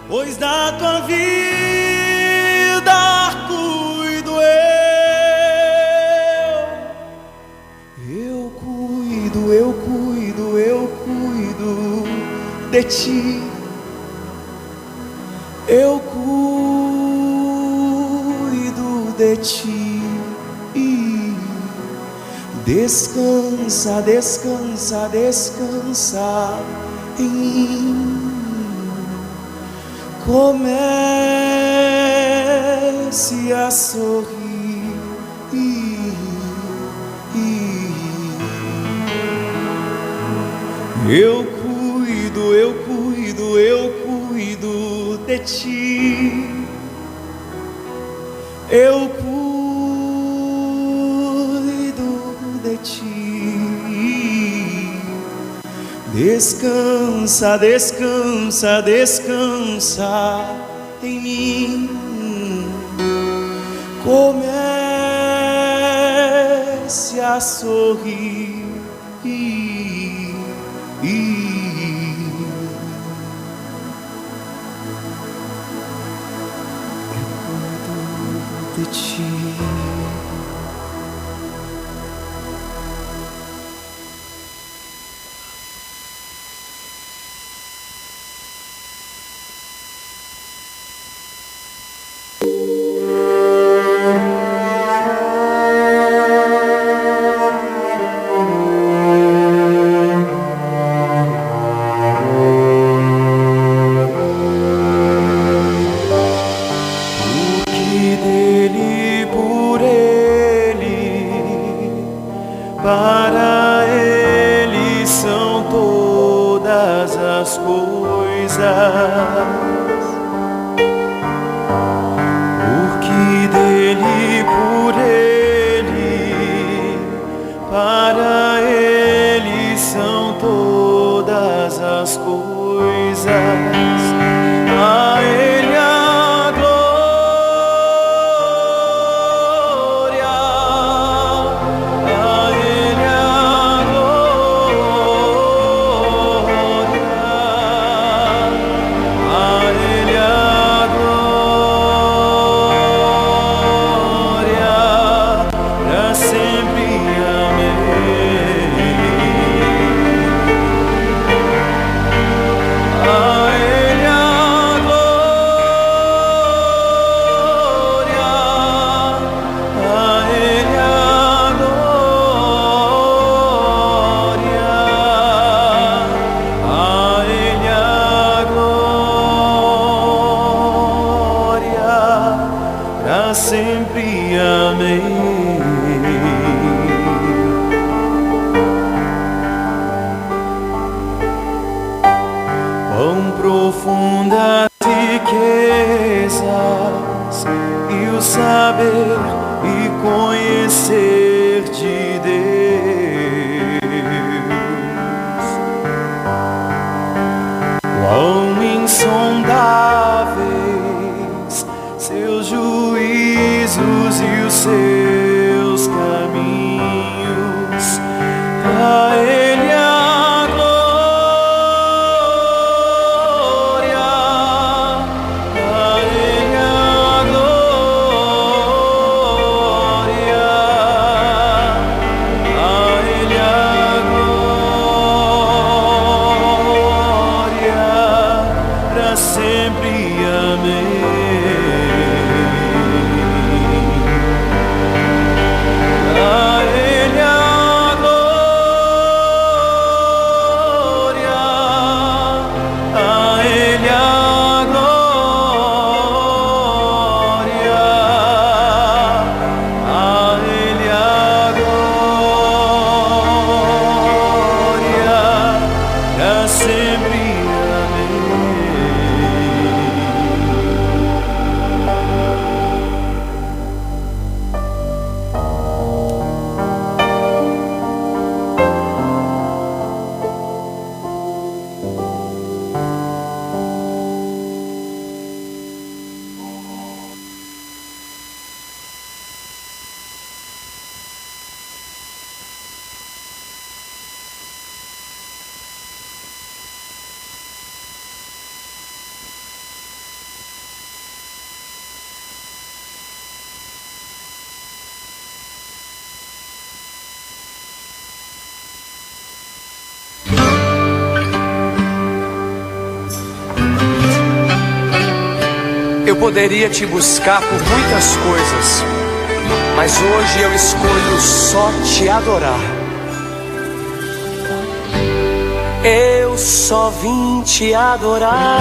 pois da tua vida cuido eu cuido, eu cuido, eu cuido de ti, eu cuido de ti. Descansa, descansa, descansa em mim. Comece a sorrir. Eu cuido, eu cuido, eu cuido de ti. Eu cuido de ti. Descansa, descansa, descansa em mim. Comece a sorrir. Eu cuido de ti. Para Ele são todas as coisas, porque dele, por Ele, para Ele são todas as coisas. A Ele a glória, a Ele a glória, a Ele a glória, pra sempre. Amém. A Ele a glória, a Ele a glória, a Ele a glória, pra sempre. Amém. Quão profundas riquezas e o saber e conhecer de Deus, quão insondáveis seus juízos e os seus caminhos. A Ele a glória, a Ele a glória, a Ele a glória, pra sempre. Amém. A Ele a glória, a Ele a glória, a Ele a glória, pra sempre. Amém. Eu poderia te buscar por muitas coisas, mas hoje eu escolho só te adorar. Eu só vim te adorar.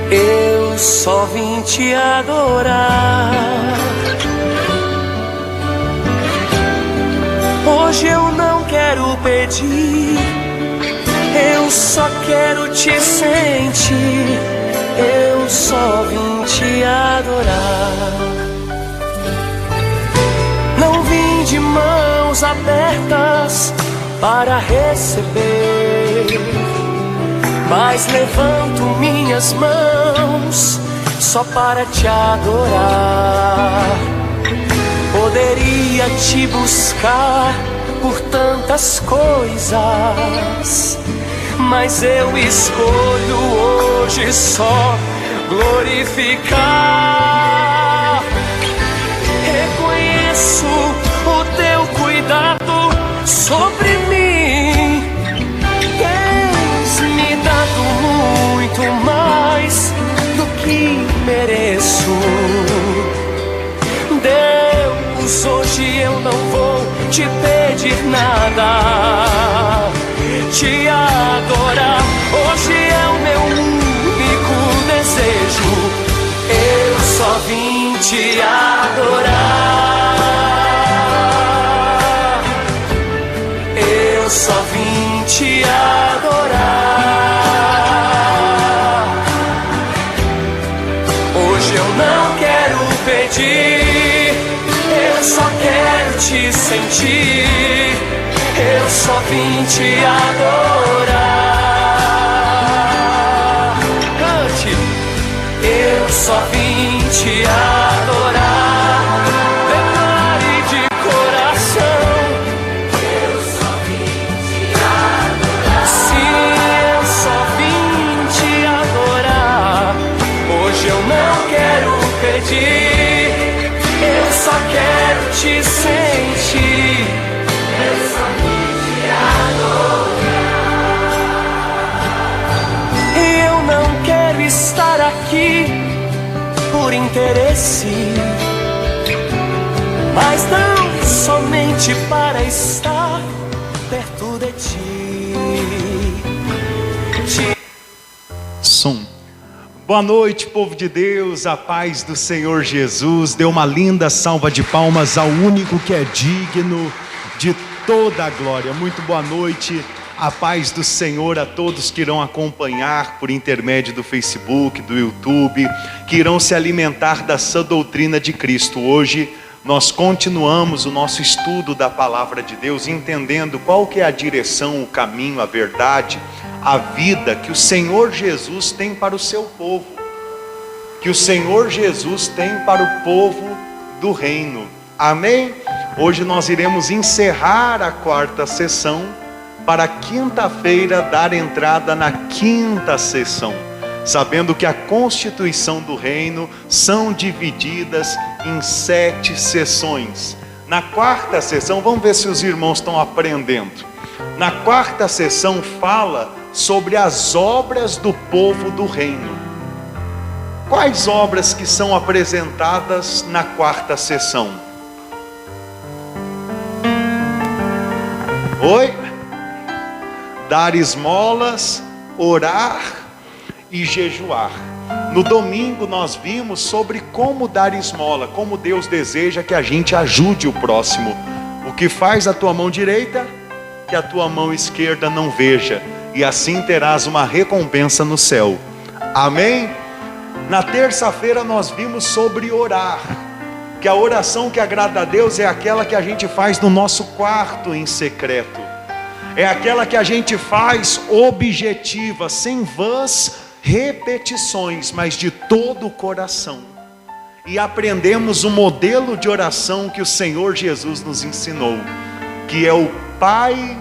Eu só vim te adorar. Hoje eu não quero pedir, eu só quero te sentir. Eu só vim te adorar. Não vim de mãos abertas para receber, mas levanto minhas mãos só para te adorar. Poderia te buscar por tantas coisas, mas eu escolho hoje só glorificar. Reconheço o teu cuidado sobre mim. Tens me dado muito mais do que mereço. Deus, hoje eu não vou te pedir nada, te adorar. Hoje é o meu único desejo. Eu só vim te adorar. Eu só vim te adorar. Hoje eu não quero pedir, eu só quero te sentir. Eu só vim te adorar. Cante. Eu só vim te adorar. Declare de coração. Eu só vim te adorar. Sim, eu só vim te adorar. Hoje eu não quero pedir, eu só quero te sentir. Eu só vim te adorar. E eu não quero estar aqui por interesse, mas não somente para estar perto de ti. Som. Boa noite, povo de Deus, a paz do Senhor Jesus. Dê uma linda salva de palmas ao único que é digno de toda a glória. Muito boa noite, a paz do Senhor a todos que irão acompanhar por intermédio do Facebook, do YouTube, que irão se alimentar da sã doutrina de Cristo. Hoje nós continuamos o nosso estudo da palavra de Deus, entendendo qual que é a direção, o caminho, a verdade, a vida que o Senhor Jesus tem para o seu povo, que o Senhor Jesus tem para o povo do reino. Amém? Hoje nós iremos encerrar a quarta sessão para quinta-feira dar entrada na quinta sessão, sabendo que a constituição do reino são divididas em 7 sessões. Na quarta sessão, vamos ver se os irmãos estão aprendendo. Na quarta sessão fala sobre as obras do povo do reino. Quais obras que são apresentadas na quarta sessão? Oi? Dar esmolas, orar e jejuar. No domingo nós vimos sobre como dar esmola, como Deus deseja que a gente ajude o próximo. O que faz a tua mão direita, que a tua mão esquerda não veja, e assim terás uma recompensa no céu. Amém? Na terça-feira nós vimos sobre orar, que a oração que agrada a Deus é aquela que a gente faz no nosso quarto em secreto. É aquela que a gente faz objetiva, sem vãs repetições, mas de todo o coração. E aprendemos o modelo de oração que o Senhor Jesus nos ensinou, que é o Pai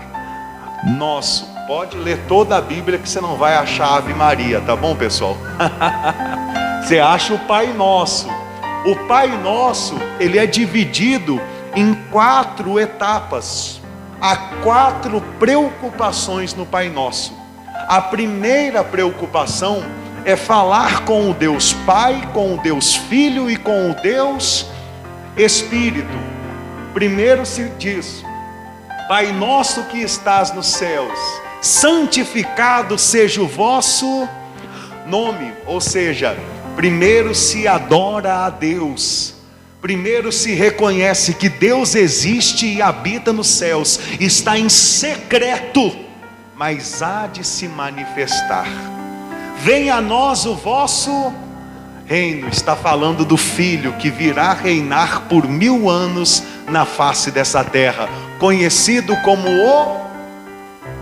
Nosso. Pode ler toda a Bíblia que você não vai achar Ave Maria, tá bom, pessoal? Você acha o Pai Nosso. O Pai Nosso, ele é dividido em 4 etapas. Há 4 preocupações no Pai Nosso. A primeira preocupação é falar com o Deus Pai, com o Deus Filho e com o Deus Espírito. Primeiro se diz: Pai nosso que estás nos céus, santificado seja o vosso nome. Ou seja, primeiro se adora a Deus, primeiro se reconhece que Deus existe e habita nos céus, está em secreto, mas há de se manifestar. Venha a nós o vosso reino. Está falando do Filho que virá reinar por 1000 anos na face dessa terra, conhecido como o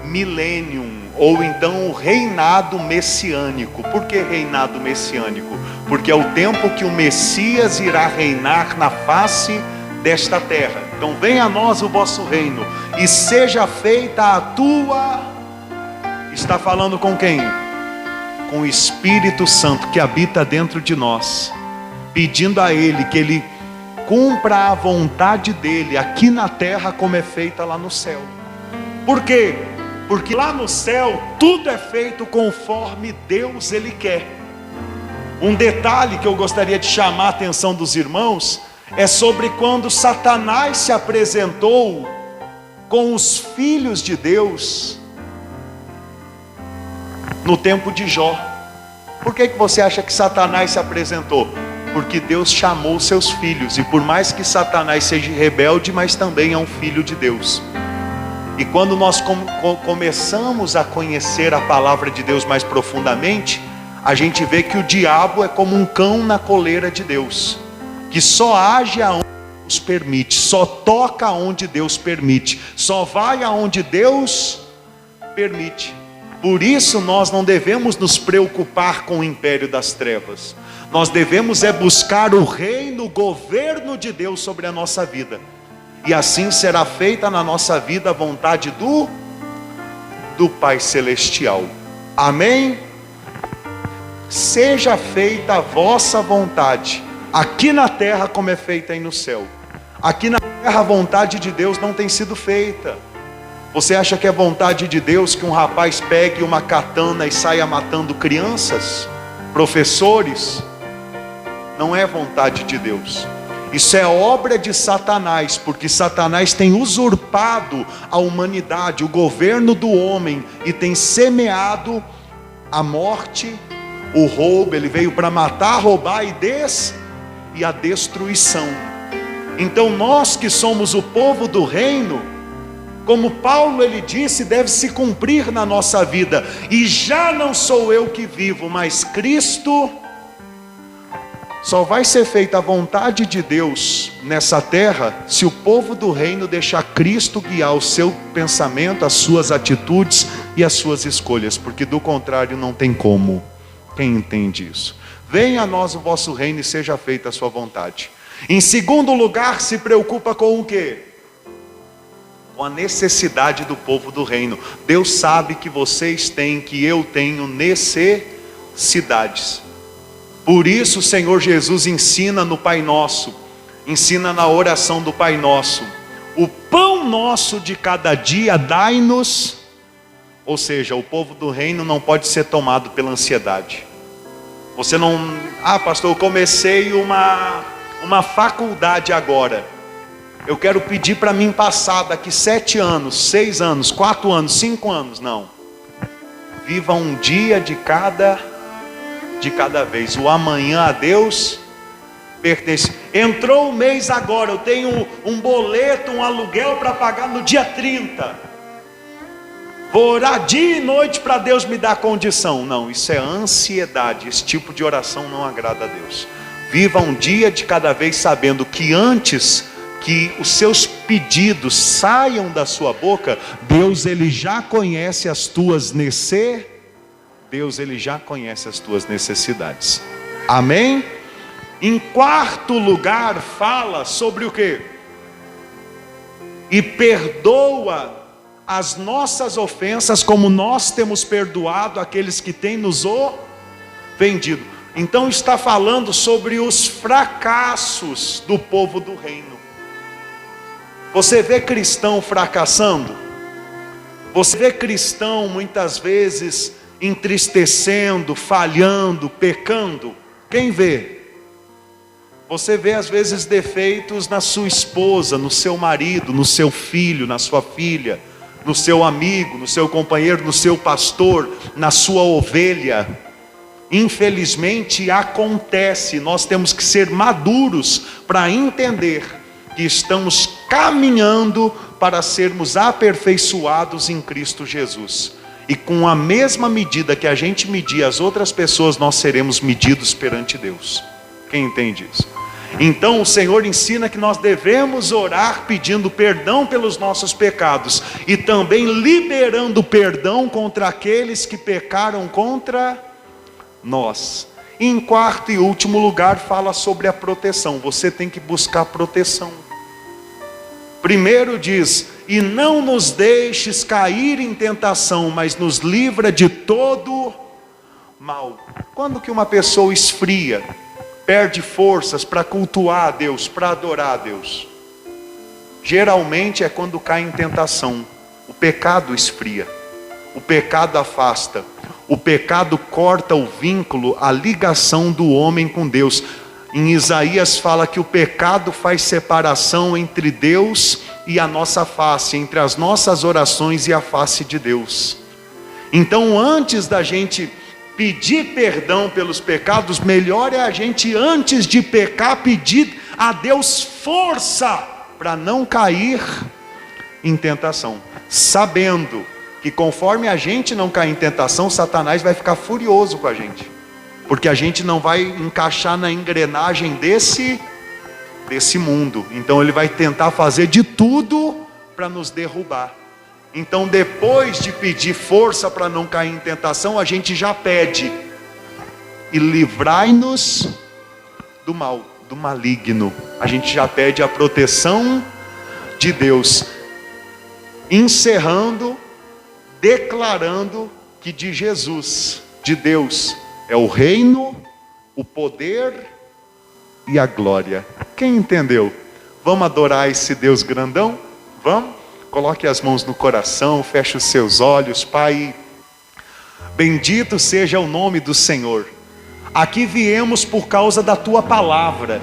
milênio, ou então o reinado messiânico. Por que reinado messiânico? Porque é o tempo que o Messias irá reinar na face desta terra. Então venha a nós o vosso reino, e seja feita a tua... Está falando com quem? Com o Espírito Santo que habita dentro de nós, pedindo a Ele que Ele cumpra a vontade dEle aqui na terra como é feita lá no céu. Por quê? Porque lá no céu tudo é feito conforme Deus Ele quer. Um detalhe que eu gostaria de chamar a atenção dos irmãos é sobre quando Satanás se apresentou com os filhos de Deus no tempo de Jó. Por que você acha que Satanás se apresentou? Porque Deus chamou seus filhos, e por mais que Satanás seja rebelde, mas também é um filho de Deus. E quando nós começamos a conhecer a palavra de Deus mais profundamente, a gente vê que o diabo é como um cão na coleira de Deus, que só age aonde Deus permite, só toca aonde Deus permite, só vai aonde Deus permite. Por isso nós não devemos nos preocupar com o império das trevas. Nós devemos buscar o reino, o governo de Deus sobre a nossa vida. E assim será feita na nossa vida a vontade do Pai Celestial. Amém? Seja feita a vossa vontade, aqui na terra como é feita aí no céu. Aqui na terra a vontade de Deus não tem sido feita. Você acha que é vontade de Deus que um rapaz pegue uma katana e saia matando crianças, professores? Não é vontade de Deus. Isso é obra de Satanás, porque Satanás tem usurpado a humanidade, o governo do homem, e tem semeado a morte, o roubo. Ele veio para matar, roubar e a destruição. Então nós que somos o povo do reino, como Paulo ele disse, deve se cumprir na nossa vida. E já não sou eu que vivo, mas Cristo. Só vai ser feita a vontade de Deus nessa terra se o povo do reino deixar Cristo guiar o seu pensamento, as suas atitudes e as suas escolhas, porque do contrário não tem como. Quem entende isso? Venha a nós o vosso reino e seja feita a sua vontade. Em segundo lugar, se preocupa com o quê? Com a necessidade do povo do reino. Deus sabe que vocês têm, que eu tenho necessidades. Por isso o Senhor Jesus ensina no Pai Nosso, ensina na oração do Pai Nosso: o pão nosso de cada dia dai-nos. Ou seja, o povo do reino não pode ser tomado pela ansiedade. Você não... pastor, eu comecei uma faculdade agora, eu quero pedir para mim passar daqui 7 anos, 6 anos, 4 anos, 5 anos. Não. Viva um dia de cada vez. O amanhã a Deus pertence. Entrou o mês agora, eu tenho um boleto, um aluguel para pagar no dia 30. Vou orar dia e noite para Deus me dar condição. Não, isso é ansiedade. Esse tipo de oração não agrada a Deus. Viva um dia de cada vez, sabendo que antes que os seus pedidos saiam da sua boca, Deus ele já conhece as tuas necessidades. Amém? Em quarto lugar, fala sobre o quê? E perdoa as nossas ofensas, como nós temos perdoado aqueles que têm nos ofendido. Então está falando sobre os fracassos do povo do reino. Você vê cristão fracassando? Você vê cristão muitas vezes entristecendo, falhando, pecando. Quem vê? Você vê às vezes defeitos na sua esposa, no seu marido, no seu filho, na sua filha, no seu amigo, no seu companheiro, no seu pastor, na sua ovelha. Infelizmente acontece. Nós temos que ser maduros para entender que estamos caminhando para sermos aperfeiçoados em Cristo Jesus. E com a mesma medida que a gente medir as outras pessoas, nós seremos medidos perante Deus. Quem entende isso? Então o Senhor ensina que nós devemos orar pedindo perdão pelos nossos pecados e também liberando perdão contra aqueles que pecaram contra nós. E em quarto e último lugar fala sobre a proteção. Você tem que buscar proteção. Primeiro diz: e não nos deixes cair em tentação, mas nos livra de todo mal. Quando que uma pessoa esfria, perde forças para cultuar a Deus, para adorar a Deus? Geralmente é quando cai em tentação. O pecado esfria, o pecado afasta, o pecado corta o vínculo, a ligação do homem com Deus. Em Isaías fala que o pecado faz separação entre Deus e a nossa face, entre as nossas orações e a face de Deus. Então, antes da gente pedir perdão pelos pecados, melhor é a gente, antes de pecar, pedir a Deus força para não cair em tentação, sabendo que conforme a gente não cair em tentação, Satanás vai ficar furioso com a gente, porque a gente não vai encaixar na engrenagem desse mundo. Então ele vai tentar fazer de tudo para nos derrubar. Então, depois de pedir força para não cair em tentação, a gente já pede: e livrai-nos do mal, do maligno. A gente já pede a proteção de Deus, encerrando, declarando que de Jesus, de Deus, é o reino, o poder e a glória. Quem entendeu? Vamos adorar esse Deus grandão? Vamos? Coloque as mãos no coração, feche os seus olhos. Pai, bendito seja o nome do Senhor. Aqui viemos por causa da Tua palavra.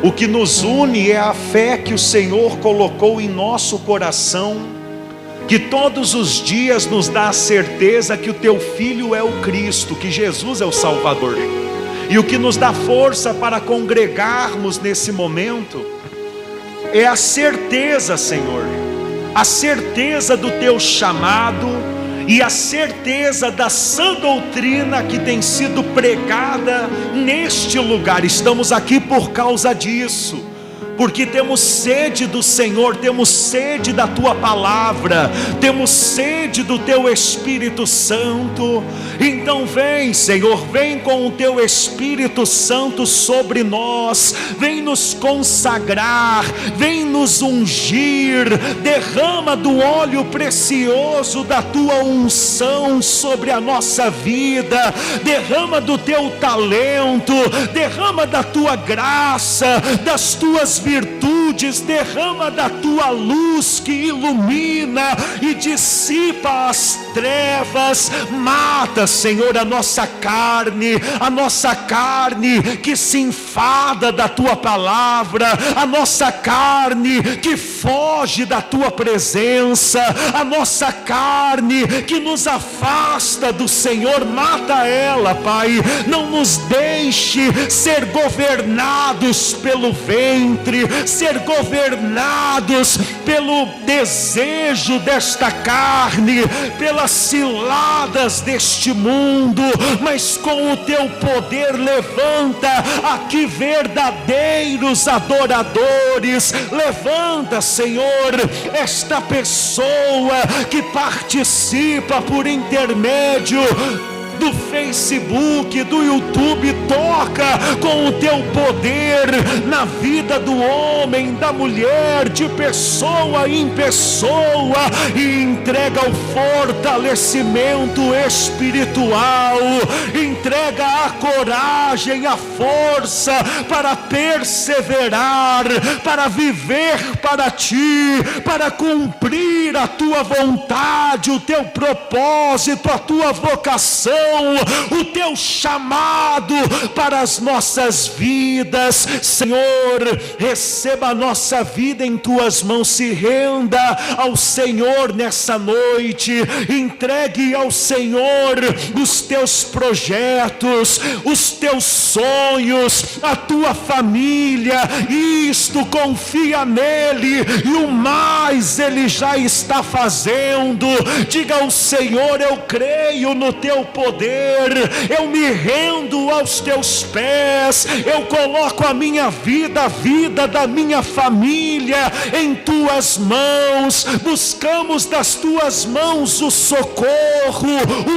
O que nos une é a fé que o Senhor colocou em nosso coração, que todos os dias nos dá a certeza que o Teu Filho é o Cristo, que Jesus é o Salvador. E o que nos dá força para congregarmos nesse momento é a certeza, Senhor, a certeza do Teu chamado e a certeza da sã doutrina que tem sido pregada neste lugar. Estamos aqui por causa disso, porque temos sede do Senhor, temos sede da Tua palavra, temos sede do Teu Espírito Santo. Então vem, Senhor, vem com o Teu Espírito Santo sobre nós, vem nos consagrar, vem nos ungir, derrama do óleo precioso da Tua unção sobre a nossa vida, derrama do Teu talento, derrama da Tua graça, das Tuas virtudes, derrama da Tua luz que ilumina e dissipa as trevas. Mata, Senhor, a nossa carne que se enfada da Tua palavra, a nossa carne que foge da Tua presença, a nossa carne que nos afasta do Senhor. Mata ela, Pai. Não nos deixe ser governados pelo ventre, ser governados pelo desejo desta carne, pelas ciladas deste mundo, mas com o Teu poder levanta aqui verdadeiros adoradores. Levanta, Senhor, esta pessoa que participa por intermédio do Facebook, do YouTube, toca com o teu poder na vida do homem, da mulher, de pessoa em pessoa, e entrega o fortalecimento espiritual, entrega a coragem, a força para perseverar, para viver para ti, para cumprir a tua vontade, o teu propósito, a tua vocação, o teu chamado para as nossas vidas. Senhor, receba a nossa vida em tuas mãos, se renda ao Senhor nessa noite, entregue ao Senhor os teus projetos, os teus sonhos, a tua família, isto confia nele, e o mais ele já está fazendo. Diga ao Senhor: eu creio no teu poder, eu me rendo aos teus pés, eu coloco a minha vida, a vida da minha família em tuas mãos. Buscamos das tuas mãos o socorro,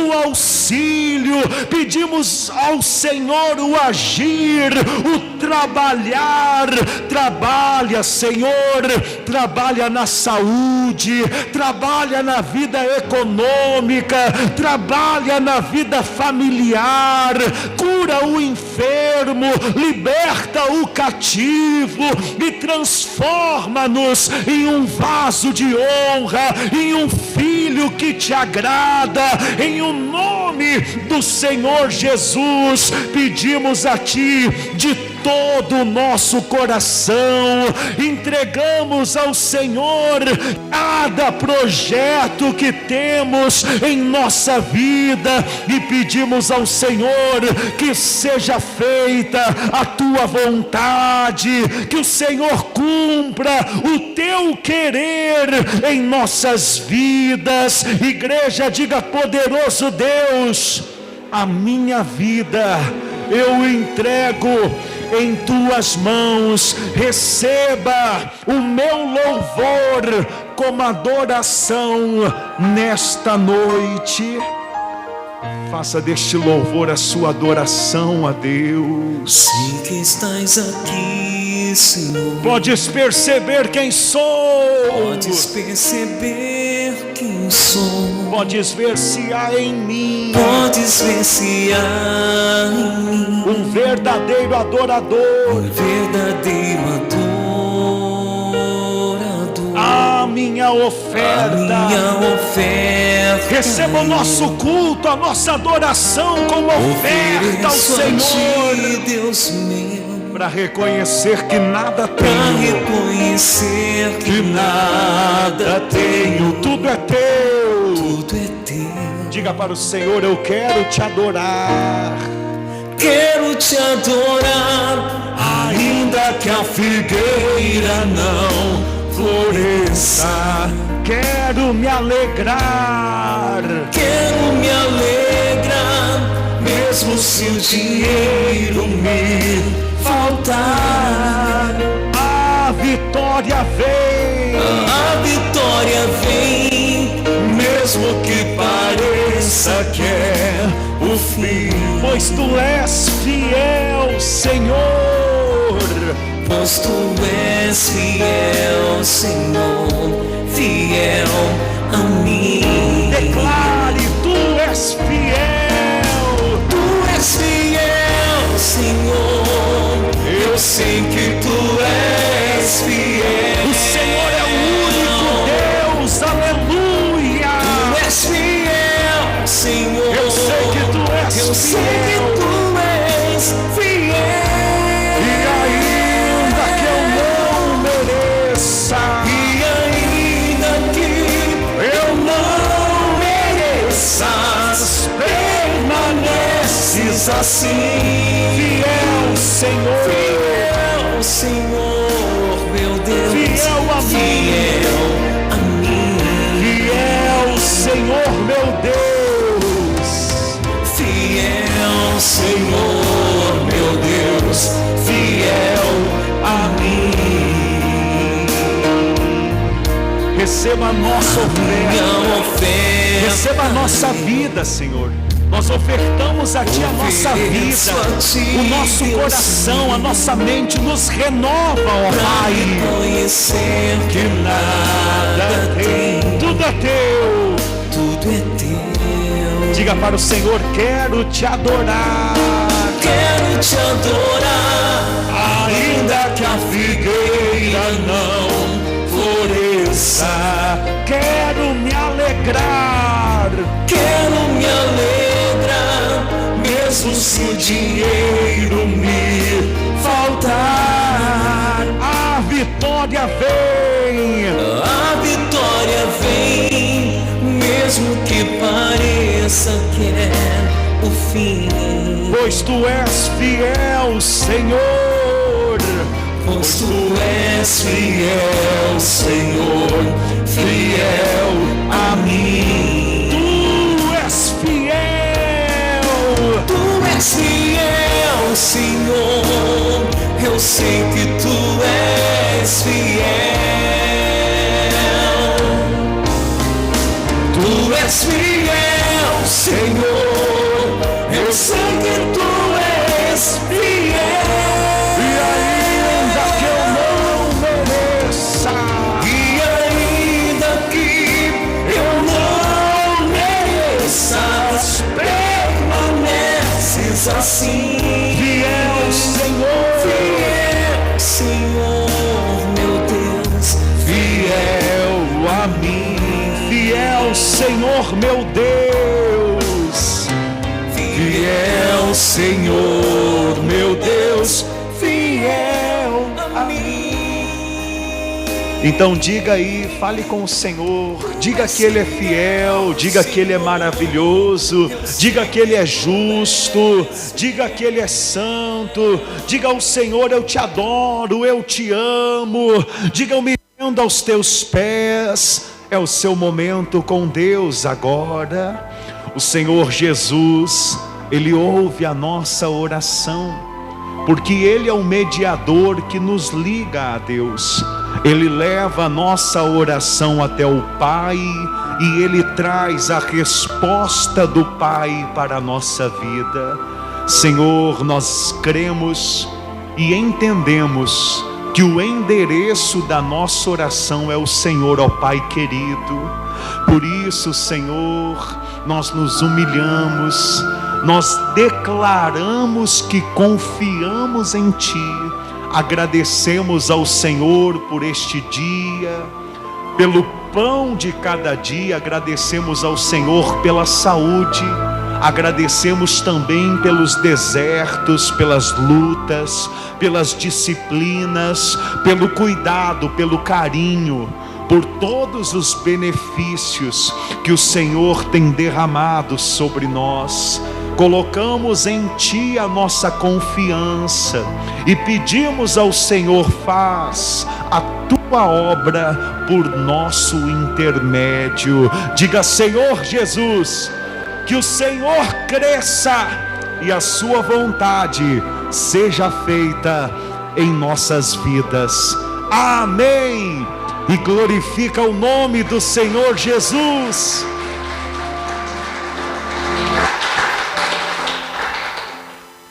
o auxílio, pedimos ao Senhor o agir, o trabalhar. Trabalha, Senhor, trabalha na saúde, trabalha na vida econômica, trabalha na vida familiar, cura o enfermo, liberta o cativo e transforma-nos em um vaso de honra, em um filho que te agrada. Em o nome do Senhor Jesus, pedimos a ti de todo o nosso coração, entregamos ao Senhor cada projeto que temos em nossa vida e pedimos ao Senhor que seja feita a tua vontade, que o Senhor cumpra o teu querer em nossas vidas. Igreja, diga: poderoso Deus, a minha vida eu entrego em tuas mãos, receba o meu louvor como adoração nesta noite. Faça deste louvor a sua adoração a Deus. Sei que estás aqui, Senhor. Podes perceber quem sou. Podes perceber quem sou. Podes ver se há em mim. Podes ver se há em mim um verdadeiro adorador. um verdadeiro adorador. A minha oferta. Receba o nosso culto, a nossa adoração como oferta ao Senhor, Deus meu, para reconhecer que nada para tenho, reconhecer que nada tenho, tudo é teu. tudo é teu. Diga para o Senhor: eu quero te adorar. Quero te adorar, Ainda que a figueira não floresça, quero me alegrar. quero me alegrar, Mesmo se o dinheiro me faltar, a vitória vem. a vitória vem, Mesmo que pareça que é o fim, pois tu és fiel, Senhor. pois tu és fiel, Senhor, fiel a mim. Declare: tu és fiel. Tu és fiel, Senhor, Eu sei que tu és fiel. O Senhor é o único Deus, aleluia. tu és fiel, Senhor. Eu sei que tu és Eu sei que fiel. tu és fiel. E ainda que eu não mereça, E ainda que eu não mereças, permaneces assim, fiel, Senhor. fiel, Senhor, meu Deus, Fiel a mim. fiel a mim, Fiel, Senhor, meu Deus. fiel, Senhor, meu Deus, fiel a mim. Receba a nossa Minha oferta. oferta, Receba a nossa vida, Senhor. Nós ofertamos a Ti a nossa vida, o nosso coração, a nossa mente. Nos renova, ó Pai. Que nada tem, Tudo é Teu. tudo é Teu. Diga para o Senhor: quero Te adorar. Quero Te adorar, Ainda que a figueira não floresça, quero me alegrar. quero me alegrar, mesmo se o dinheiro me faltar. A vitória vem. A vitória vem, mesmo que pareça que é o fim. Pois Tu és fiel, Senhor. Pois Tu és fiel, Senhor, fiel a mim. Tu és fiel. Tu és fiel, Senhor, eu sei que Tu és fiel. Tu és fiel, Senhor, eu sei que Tu és fiel. E ainda que eu não mereça, E ainda que eu não mereças, permaneces assim. fiel, Senhor. Fiel, Senhor, meu Deus, Fiel a mim, fiel, Senhor, meu Deus. Fiel, Senhor, meu Deus, fiel a mim. Então diga aí, fale com o Senhor, diga que Ele é fiel, diga que Ele é maravilhoso, diga que Ele é justo, diga que Ele é santo, diga ao Senhor: eu Te adoro, eu Te amo, diga: eu me rendo aos Teus pés. É o seu momento com Deus agora. O Senhor Jesus, Ele ouve a nossa oração, porque Ele é o mediador que nos liga a Deus. Ele leva a nossa oração até o Pai e Ele traz a resposta do Pai para a nossa vida. Senhor, nós cremos e entendemos que o endereço da nossa oração é o Senhor, ó Pai querido. Por isso, Senhor, nós nos humilhamos, nós declaramos que confiamos em Ti. Agradecemos ao Senhor por este dia, pelo pão de cada dia. Agradecemos ao Senhor pela saúde. Agradecemos também pelos desertos, pelas lutas, pelas disciplinas, pelo cuidado, pelo carinho, por todos os benefícios que o Senhor tem derramado sobre nós. Colocamos em Ti a nossa confiança e pedimos ao Senhor: faz a Tua obra por nosso intermédio. Diga: Senhor Jesus, que o Senhor cresça e a Sua vontade seja feita em nossas vidas. Amém. E glorifica o nome do Senhor Jesus.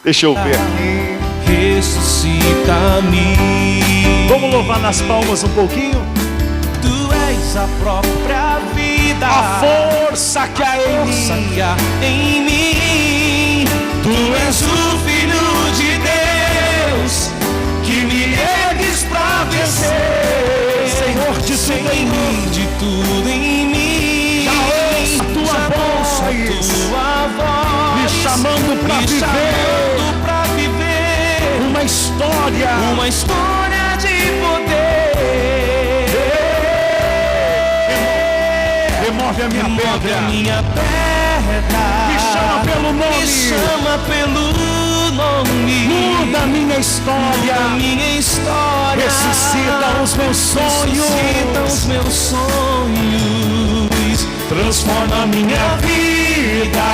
Deixa eu ver aqui. Ressuscita-me. Vamos louvar nas palmas um pouquinho. Tu és a própria vida, A força que há em mim. em mim. Tu és o Filho de Deus, que me ergues pra vencer. Senhor, de tudo em mim. De tudo em mim. Já ouço a Tua voz, me chamando pra viver uma história de poder. remove a minha pedra, Me chama pelo nome. muda a minha história, ressuscita os meus sonhos, Transforma a minha vida,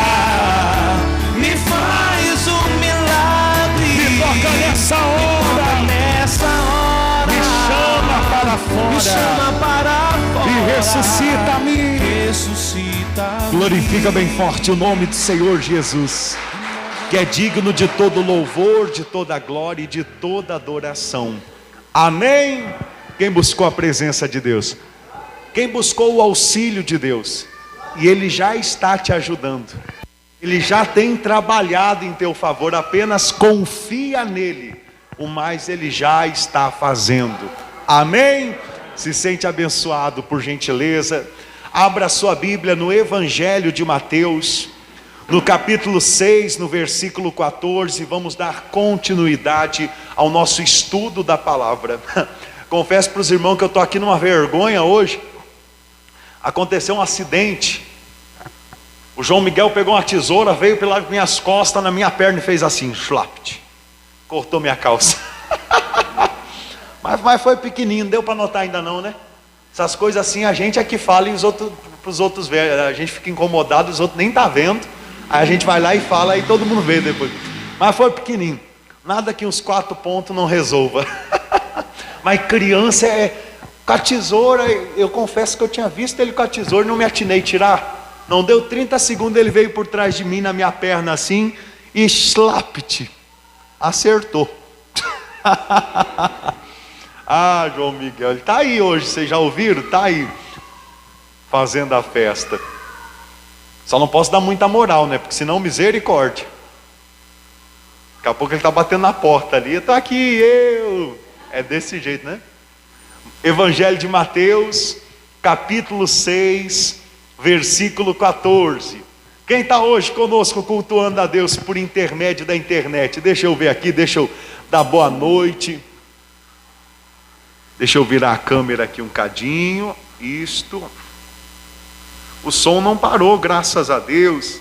me faz um milagre. me toca nessa hora, me chama para fora, e ressuscita-me. Ressuscita-me. Glorifica bem forte o nome do Senhor Jesus, que é digno de todo louvor, de toda glória e de toda adoração. Amém? Quem buscou a presença de Deus? Quem buscou o auxílio de Deus? E Ele já está te ajudando. Ele já tem trabalhado em teu favor. Apenas confia nele. O mais Ele já está fazendo. Amém? Se sente abençoado, por gentileza. Abra a sua Bíblia no Evangelho de Mateus, no capítulo 6, no versículo 14. Vamos dar continuidade ao nosso estudo da palavra. Confesso para os irmãos que eu estou aqui numa vergonha hoje. Aconteceu um acidente. O João Miguel pegou uma tesoura, veio pelas minhas costas, na minha perna e fez assim, schlapt. Cortou minha calça. mas foi pequenininho, não deu para notar ainda não, né? Essas coisas assim, a gente é que fala e para os outros ver. A gente fica incomodado, os outros nem tá vendo. Aí a gente vai lá e fala e todo mundo vê depois. Mas foi pequenininho. Nada que uns 4 pontos não resolva. Mas criança com a tesoura, eu confesso que eu tinha visto ele com a tesoura e não me atinei a tirar. Não deu 30 segundos, ele veio por trás de mim, na minha perna assim, e slapt, acertou. Ah, João Miguel, ele está aí hoje, vocês já ouviram? Está aí, fazendo a festa. Só não posso dar muita moral, né? Porque senão misericórdia. Daqui a pouco ele está batendo na porta ali, eu estou aqui, eu... É desse jeito, né? Evangelho de Mateus, capítulo 6, versículo 14. Quem está hoje conosco cultuando a Deus por intermédio da internet? Deixa eu ver aqui, deixa eu dar boa noite. Deixa eu virar a câmera aqui um cadinho. Isto. O som não parou, graças a Deus.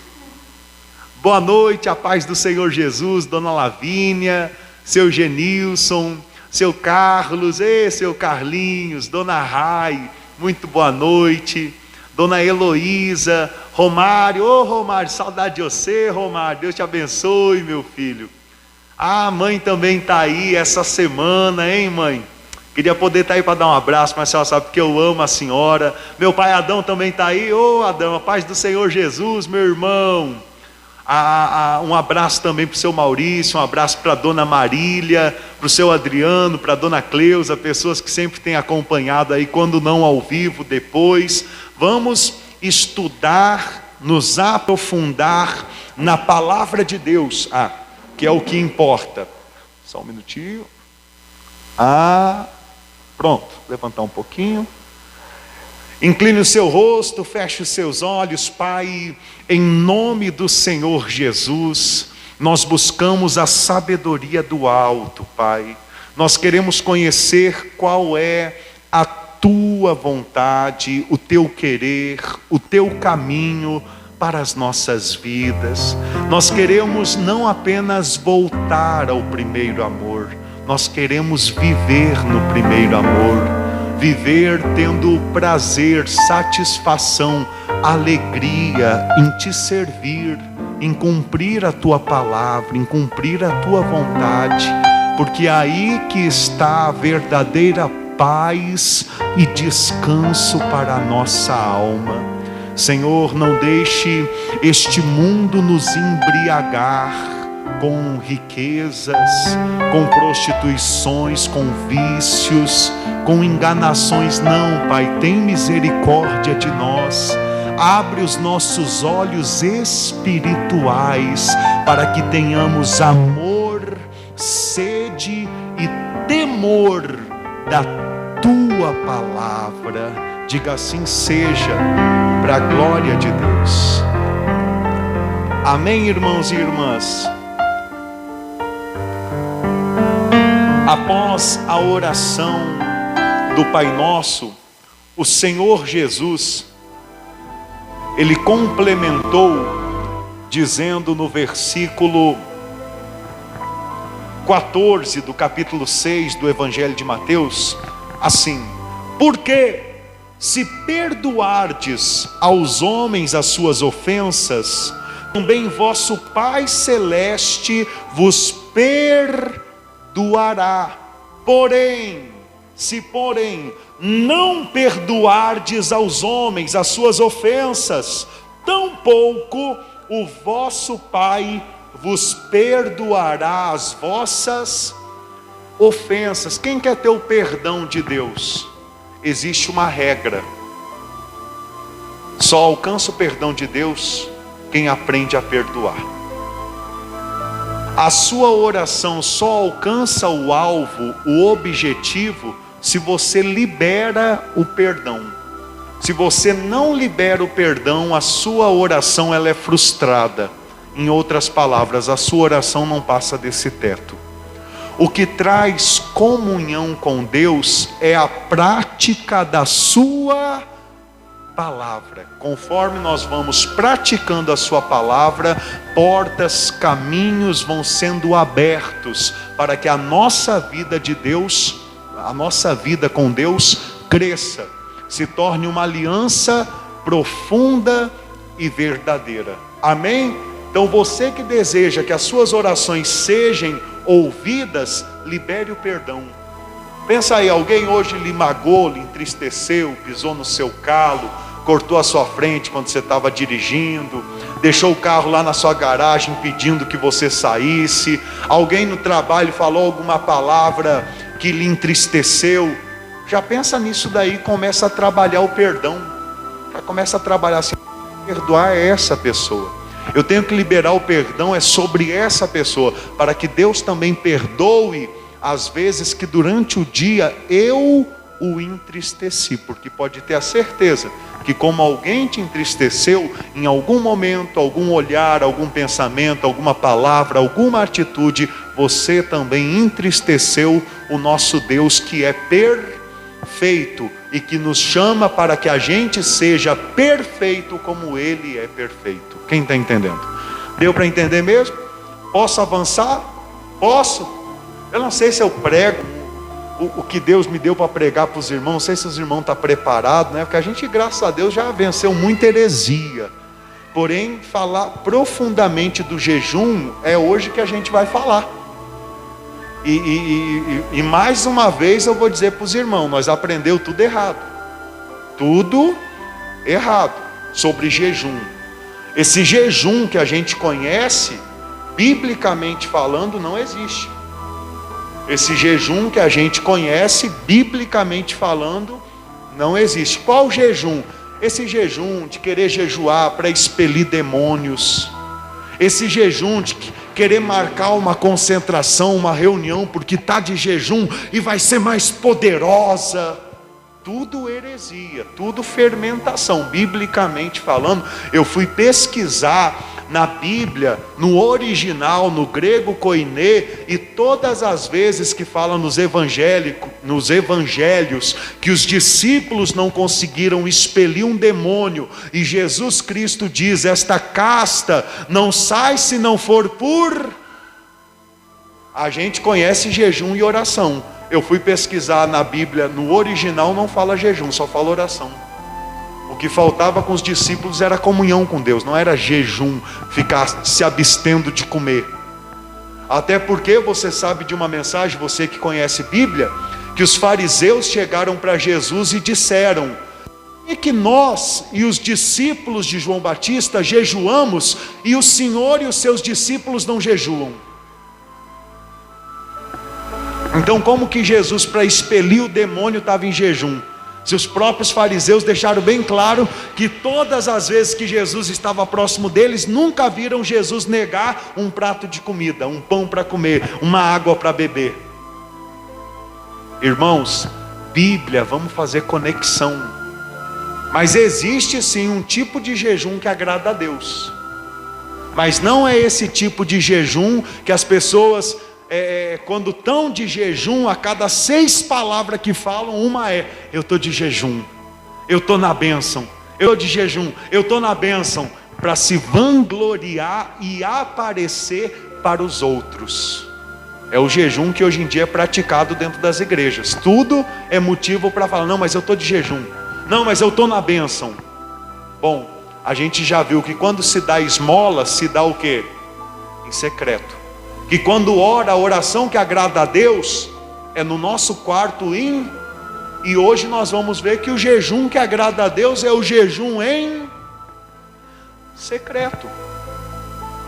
Boa noite, a paz do Senhor Jesus, Dona Lavínia, seu Genilson, seu Carlos, seu Carlinhos, Dona Rai, muito boa noite. Dona Heloísa, Romário, Romário, saudade de você, Romário, Deus te abençoe, meu filho. A mãe também está aí essa semana, hein, mãe? Queria poder estar aí para dar um abraço, mas a senhora sabe que eu amo a senhora. Meu pai Adão também está aí. Adão, a paz do Senhor Jesus, meu irmão. Um abraço também para o seu Maurício, um abraço para a Dona Marília, para o seu Adriano, para a Dona Cleusa, pessoas que sempre têm acompanhado aí, quando não ao vivo, depois. Vamos estudar, nos aprofundar na palavra de Deus, que é o que importa. Só um minutinho. Pronto, levantar um pouquinho. Incline o seu rosto, feche os seus olhos. Pai, em nome do Senhor Jesus, nós buscamos a sabedoria do alto, Pai. Nós queremos conhecer qual é a tua vontade, o teu querer, o teu caminho para as nossas vidas. Nós queremos não apenas voltar ao primeiro amor, nós queremos viver no primeiro amor. Viver tendo prazer, satisfação, alegria em te servir, em cumprir a tua palavra, em cumprir a tua vontade, porque é aí que está a verdadeira paz e descanso para a nossa alma. Senhor, não deixe este mundo nos embriagar com riquezas, com prostituições, com vícios, com enganações. Não, Pai, tem misericórdia de nós. Abre os nossos olhos espirituais para que tenhamos amor, sede e temor da tua palavra. Diga assim seja, para a glória de Deus. Amém, irmãos e irmãs. Após a oração do Pai Nosso, o Senhor Jesus, Ele complementou dizendo no versículo 14 do capítulo 6 do Evangelho de Mateus, assim: porque se perdoardes aos homens as suas ofensas, também vosso Pai Celeste vos perdoará. Porém, se não perdoardes aos homens as suas ofensas, tampouco o vosso Pai vos perdoará as vossas ofensas. Quem quer ter o perdão de Deus? Existe uma regra: só alcança o perdão de Deus quem aprende a perdoar. A sua oração só alcança o alvo, o objetivo, se você libera o perdão. Se você não libera o perdão, a sua oração ela é frustrada. Em outras palavras, a sua oração não passa desse teto. O que traz comunhão com Deus é a prática da sua palavra. Conforme nós vamos praticando a sua palavra, portas, caminhos vão sendo abertos para que a nossa vida de Deus, a nossa vida com Deus cresça, se torne uma aliança profunda e verdadeira. Amém? Então você que deseja que as suas orações sejam ouvidas, libere o perdão. Pensa aí, alguém hoje lhe magoou, lhe entristeceu, pisou no seu calo, cortou a sua frente quando você estava dirigindo, deixou o carro lá na sua garagem pedindo que você saísse, alguém no trabalho falou alguma palavra que lhe entristeceu. Já pensa nisso daí e começa a trabalhar o perdão. Já começa a trabalhar assim: perdoar essa pessoa. Eu tenho que liberar o perdão é sobre essa pessoa, para que Deus também perdoe as vezes que durante o dia eu o entristeci, porque pode ter a certeza que como alguém te entristeceu, em algum momento, algum olhar, algum pensamento, alguma palavra, alguma atitude, você também entristeceu o nosso Deus que é perfeito e que nos chama para que a gente seja perfeito como Ele é perfeito. Quem está entendendo? Deu para entender mesmo? Posso avançar? Posso? Eu não sei se eu prego o que Deus me deu para pregar para os irmãos. Não sei se os irmãos estão preparados, né? Porque a gente, graças a Deus, já venceu muita heresia. Porém, falar profundamente do jejum é hoje que a gente vai falar. E mais uma vez eu vou dizer para os irmãos: nós aprendemos tudo errado. Tudo errado sobre jejum. Esse jejum que a gente conhece, biblicamente falando, não existe. Esse jejum que a gente conhece, biblicamente falando, não existe. Qual jejum? Esse jejum de querer jejuar para expelir demônios. Esse jejum de querer marcar uma concentração, uma reunião, porque está de jejum e vai ser mais poderosa. Tudo heresia, tudo fermentação. Biblicamente falando, eu fui pesquisar na Bíblia, no original, no grego koiné, e todas as vezes que fala nos evangelhos, que os discípulos não conseguiram expelir um demônio, e Jesus Cristo diz: esta casta não sai se não for por... A gente conhece jejum e oração. Eu fui pesquisar na Bíblia, no original não fala jejum, só fala oração. O que faltava com os discípulos era comunhão com Deus, não era jejum, ficar se abstendo de comer. Até porque você sabe de uma mensagem, você que conhece Bíblia, que os fariseus chegaram para Jesus e disseram: por que nós e os discípulos de João Batista jejuamos e o Senhor e os seus discípulos não jejuam? Então como que Jesus, para expelir o demônio, estava em jejum? Se os próprios fariseus deixaram bem claro que todas as vezes que Jesus estava próximo deles, nunca viram Jesus negar um prato de comida, um pão para comer, uma água para beber. Irmãos, Bíblia, vamos fazer conexão. Mas existe sim um tipo de jejum que agrada a Deus. Mas não é esse tipo de jejum que as pessoas... quando estão de jejum, a cada 6 palavras que falam, uma é: eu estou de jejum, eu estou na bênção, eu estou de jejum, eu estou na bênção, para se vangloriar e aparecer para os outros. É o jejum que hoje em dia é praticado dentro das igrejas. Tudo é motivo para falar: não, mas eu estou de jejum, não, mas eu estou na bênção. Bom, a gente já viu que quando se dá esmola, se dá o quê? Em secreto. Que quando ora, a oração que agrada a Deus é no nosso quarto e hoje nós vamos ver que o jejum que agrada a Deus é o jejum em secreto.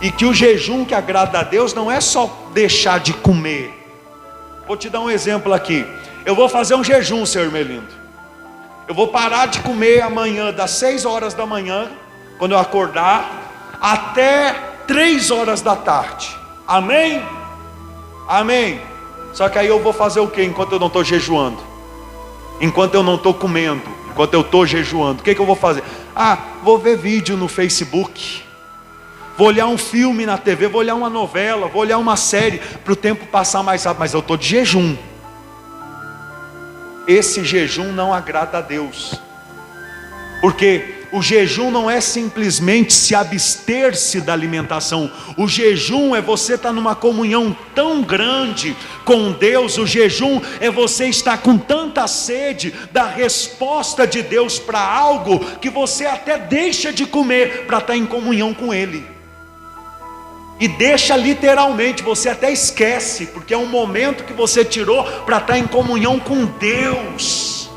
E que o jejum que agrada a Deus não é só deixar de comer. Vou te dar um exemplo aqui. Eu vou fazer um jejum, seu Hermelindo. Eu vou parar de comer amanhã, das 6 horas da manhã, quando eu acordar, até 3 horas da tarde. Amém? Amém. Só que aí eu vou fazer o que enquanto eu não estou jejuando? Enquanto eu não estou comendo, enquanto eu estou jejuando, o que eu vou fazer? Vou ver vídeo no Facebook, vou olhar um filme na TV, vou olhar uma novela, vou olhar uma série, para o tempo passar mais rápido, mas eu estou de jejum. Esse jejum não agrada a Deus, porque o jejum não é simplesmente se abster-se da alimentação. O jejum é você estar numa comunhão tão grande com Deus. O jejum é você estar com tanta sede da resposta de Deus para algo, que você até deixa de comer para estar em comunhão com Ele. E deixa literalmente, você até esquece, porque é um momento que você tirou para estar em comunhão com Deus.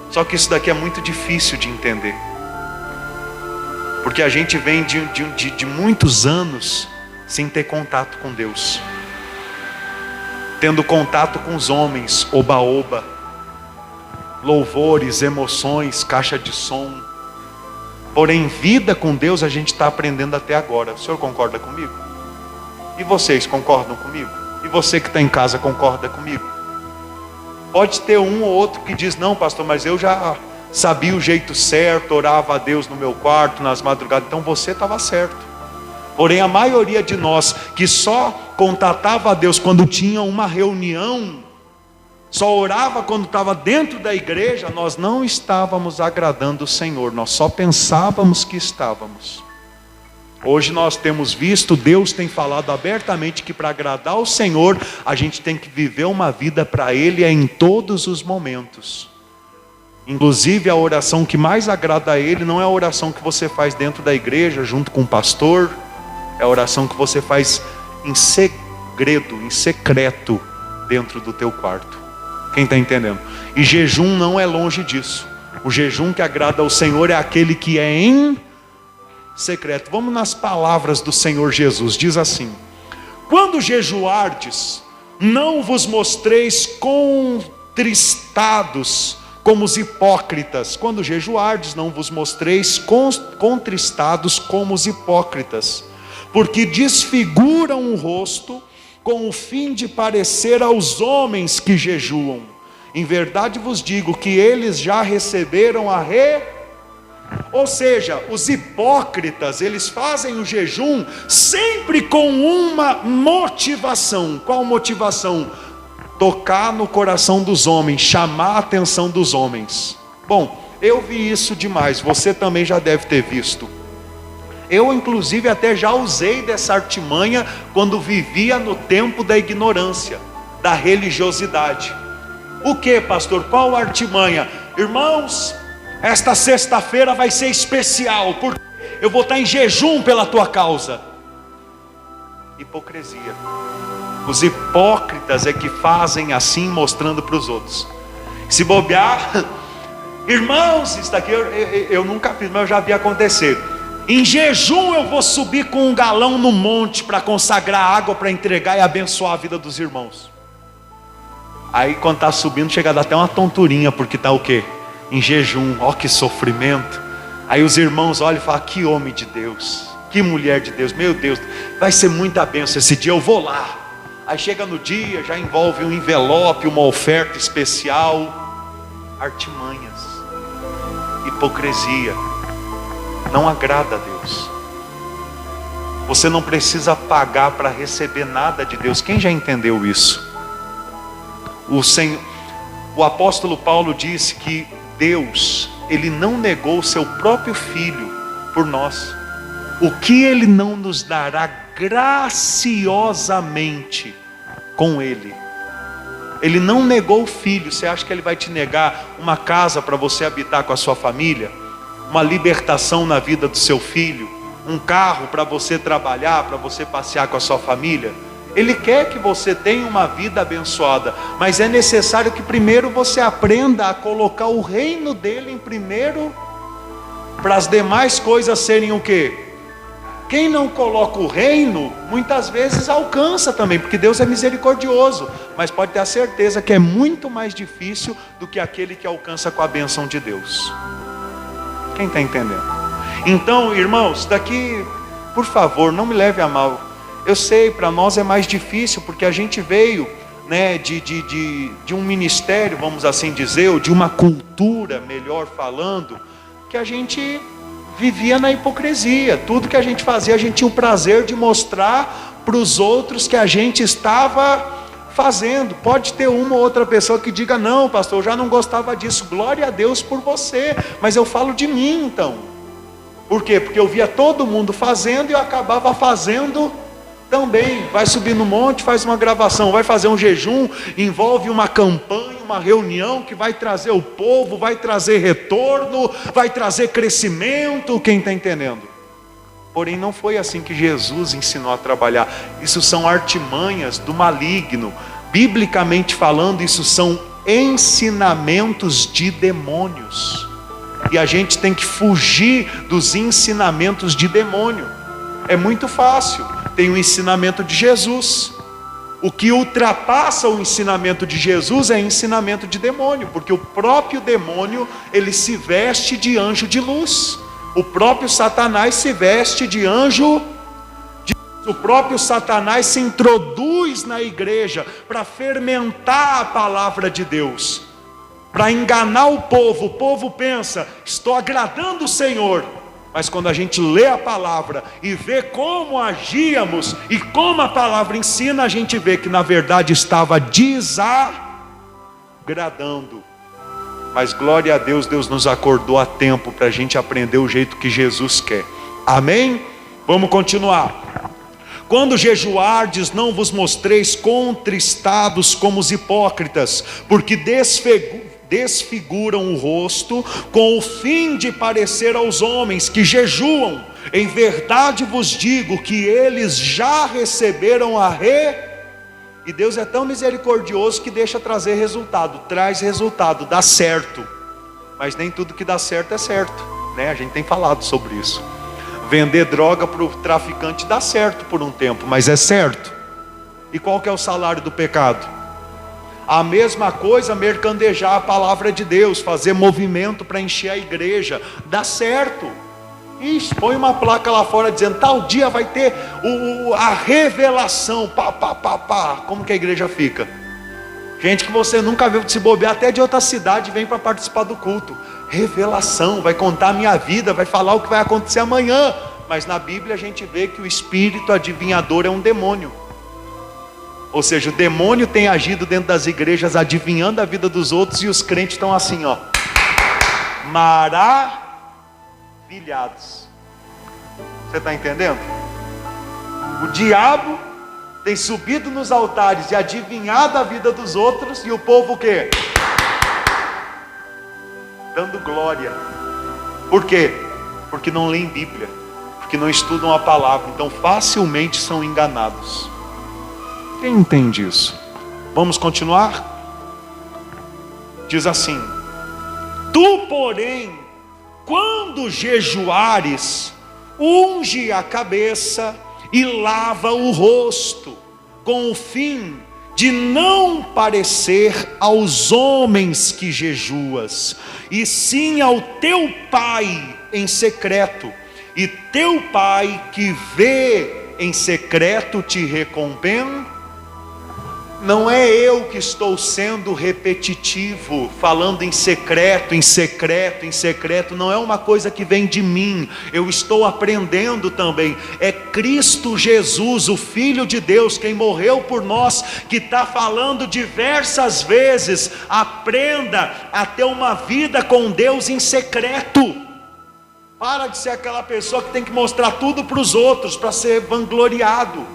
Só que isso daqui é muito difícil de entender, porque a gente vem de muitos anos sem ter contato com Deus, tendo contato com os homens, oba-oba, louvores, emoções, caixa de som. Porém, vida com Deus a gente está aprendendo até agora. O senhor concorda comigo? E vocês concordam comigo? E você que está em casa concorda comigo? Pode ter um ou outro que diz: não, pastor, mas eu já sabia o jeito certo, orava a Deus no meu quarto, nas madrugadas. Então você estava certo. Porém, a maioria de nós que só contatava a Deus quando tinha uma reunião, só orava quando estava dentro da igreja, nós não estávamos agradando o Senhor, nós só pensávamos que estávamos. Hoje nós temos visto, Deus tem falado abertamente que para agradar o Senhor, a gente tem que viver uma vida para Ele em todos os momentos. Inclusive a oração que mais agrada a Ele não é a oração que você faz dentro da igreja, junto com o pastor, é a oração que você faz em segredo, em secreto, dentro do teu quarto. Quem está entendendo? E jejum não é longe disso. O jejum que agrada ao Senhor é aquele que é em secreto. Vamos nas palavras do Senhor Jesus. Diz assim: quando jejuardes, não vos mostreis contristados como os hipócritas. Quando jejuardes, não vos mostreis contristados como os hipócritas, porque desfiguram o rosto com o fim de parecer aos homens que jejuam. Em verdade vos digo que eles já receberam Ou seja, os hipócritas, eles fazem o jejum sempre com uma motivação. Qual motivação? Tocar no coração dos homens, chamar a atenção dos homens. Bom, eu vi isso demais, você também já deve ter visto. Eu inclusive até já usei dessa artimanha quando vivia no tempo da ignorância, da religiosidade. O que, pastor? Qual artimanha? Irmãos, esta sexta-feira vai ser especial, porque eu vou estar em jejum pela tua causa. Hipocrisia. Os hipócritas é que fazem assim, mostrando para os outros. Se bobear, irmãos, isso daqui eu nunca fiz, mas eu já vi acontecer. Em jejum eu vou subir com um galão no monte para consagrar água, para entregar e abençoar a vida dos irmãos. Aí quando está subindo, chega a dar até uma tonturinha, porque está o quê? Em jejum. Ó, que sofrimento. Aí os irmãos olham e falam: que homem de Deus, que mulher de Deus, meu Deus, vai ser muita bênção esse dia, eu vou lá. Aí chega no dia, já envolve um envelope, uma oferta especial. Artimanhas, hipocrisia, não agrada a Deus. Você não precisa pagar para receber nada de Deus. Quem já entendeu isso? O apóstolo Paulo disse que Deus, Ele não negou o seu próprio Filho por nós. O que Ele não nos dará graciosamente com Ele? Ele não negou o Filho. Você acha que Ele vai te negar uma casa para você habitar com a sua família? Uma libertação na vida do seu filho? Um carro para você trabalhar, para você passear com a sua família? Ele quer que você tenha uma vida abençoada, mas é necessário que primeiro você aprenda a colocar o reino dele em primeiro, para as demais coisas serem o quê? Quem não coloca o reino, muitas vezes alcança também, porque Deus é misericordioso, mas pode ter a certeza que é muito mais difícil do que aquele que alcança com a bênção de Deus. Quem está entendendo? Então, irmãos, daqui, por favor, não me leve a mal. Eu sei, para nós é mais difícil, porque a gente veio, né, de um ministério, vamos assim dizer, ou de uma cultura, melhor falando, que a gente vivia na hipocrisia. Tudo que a gente fazia, a gente tinha o prazer de mostrar para os outros que a gente estava fazendo. Pode ter uma ou outra pessoa que diga: não, pastor, eu já não gostava disso. Glória a Deus por você, mas eu falo de mim então. Por quê? Porque eu via todo mundo fazendo e eu acabava fazendo também. Vai subir no monte, faz uma gravação, vai fazer um jejum, envolve uma campanha, uma reunião que vai trazer o povo, vai trazer retorno, vai trazer crescimento. Quem está entendendo? Porém não foi assim que Jesus ensinou a trabalhar. Isso são artimanhas do maligno. Biblicamente falando, isso são ensinamentos de demônios, e a gente tem que fugir dos ensinamentos de demônio. É muito fácil. Tem o ensinamento de Jesus. O que ultrapassa o ensinamento de Jesus é ensinamento de demônio, porque o próprio demônio, ele se veste de anjo de luz. O próprio Satanás se veste de anjo de luz. O próprio Satanás se introduz na igreja para fermentar a palavra de Deus, para enganar o povo. O povo pensa: estou agradando o Senhor. Mas quando a gente lê a palavra e vê como agíamos e como a palavra ensina, a gente vê que na verdade estava desagradando. Mas glória a Deus, Deus nos acordou a tempo para a gente aprender o jeito que Jesus quer. Amém? Vamos continuar. Quando jejuardes, não vos mostreis contristados como os hipócritas, porque desfiguram o rosto com o fim de parecer aos homens que jejuam. Em verdade vos digo que eles já receberam E Deus é tão misericordioso que deixa trazer resultado. Traz resultado, dá certo. Mas nem tudo que dá certo é certo, né? A gente tem falado sobre isso. Vender droga para o traficante dá certo por um tempo, mas é certo. E qual que é o salário do pecado? A mesma coisa, mercandejar a palavra de Deus, fazer movimento para encher a igreja, dá certo. Ixi, põe uma placa lá fora dizendo: tal dia vai ter a revelação, Como que a igreja fica? Gente que você nunca viu, se bobear até de outra cidade, vem para participar do culto. Revelação, vai contar a minha vida, vai falar o que vai acontecer amanhã. Mas na Bíblia a gente vê que o espírito adivinhador é um demônio. Ou seja, o demônio tem agido dentro das igrejas, adivinhando a vida dos outros, e os crentes estão assim, ó, maravilhados. Você está entendendo? O diabo tem subido nos altares e adivinhado a vida dos outros, e o povo o quê? Dando glória. Por quê? Porque não leem Bíblia, porque não estudam a palavra, então facilmente são enganados. Quem entende isso? Vamos continuar? Diz assim: tu, porém, quando jejuares, unge a cabeça e lava o rosto, com o fim de não parecer aos homens que jejuas, e sim ao teu Pai em secreto, e teu Pai que vê em secreto te recompensa. Não é eu que estou sendo repetitivo, falando em secreto, não é uma coisa que vem de mim, eu estou aprendendo também. É Cristo Jesus, o Filho de Deus, quem morreu por nós, que está falando diversas vezes: aprenda a ter uma vida com Deus em secreto. Para de ser aquela pessoa que tem que mostrar tudo para os outros, para ser vangloriado,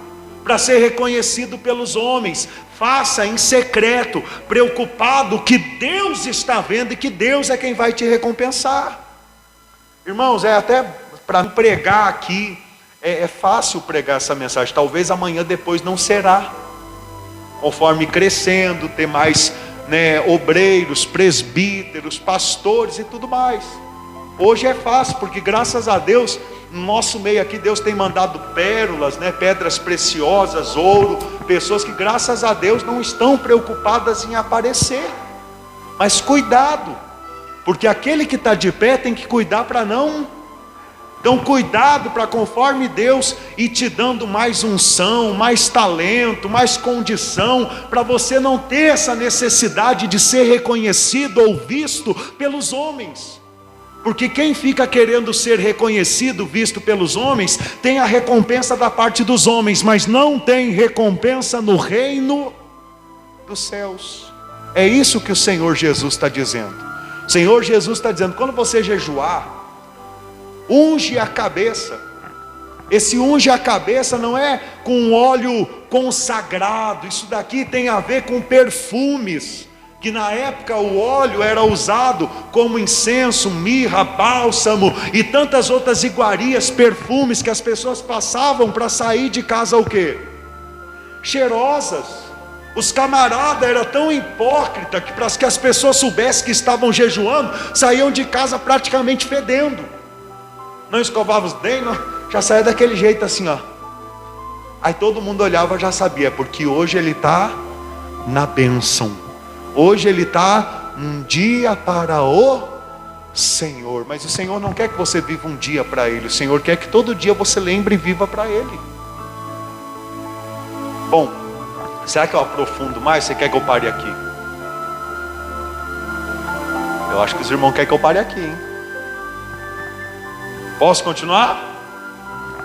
para ser reconhecido pelos homens. Faça em secreto, preocupado que Deus está vendo e que Deus é quem vai te recompensar. Irmãos, até para pregar aqui, é fácil pregar essa mensagem. Talvez amanhã depois não será. Conforme crescendo, ter mais obreiros, presbíteros, pastores e tudo mais. Hoje é fácil, porque graças a Deus no nosso meio aqui Deus tem mandado pérolas, né? Pedras preciosas, ouro, pessoas que graças a Deus não estão preocupadas em aparecer. Mas cuidado, porque aquele que está de pé tem que cuidar para não. Então cuidado para conforme Deus ir te dando mais unção, mais talento, mais condição, para você não ter essa necessidade de ser reconhecido ou visto pelos homens. Porque quem fica querendo ser reconhecido, visto pelos homens, tem a recompensa da parte dos homens, mas não tem recompensa no reino dos céus. É isso que o Senhor Jesus está dizendo. O Senhor Jesus está dizendo, quando você jejuar, unge a cabeça. Esse unge a cabeça não é com óleo consagrado, isso daqui tem a ver com perfumes, que na época o óleo era usado como incenso, mirra, bálsamo e tantas outras iguarias, perfumes que as pessoas passavam para sair de casa o quê? Cheirosas. Os camaradas eram tão hipócritas que para que as pessoas soubessem que estavam jejuando, saíam de casa praticamente fedendo. Não escovava os dentes, já saía daquele jeito assim, ó. Aí todo mundo olhava, já sabia, porque hoje ele está na bênção. Hoje ele está um dia para o Senhor. Mas o Senhor não quer que você viva um dia para Ele. O Senhor quer que todo dia você lembre e viva para Ele. Bom, será que eu aprofundo mais? Você quer que eu pare aqui? Eu acho que os irmãos querem que eu pare aqui, hein? Posso continuar?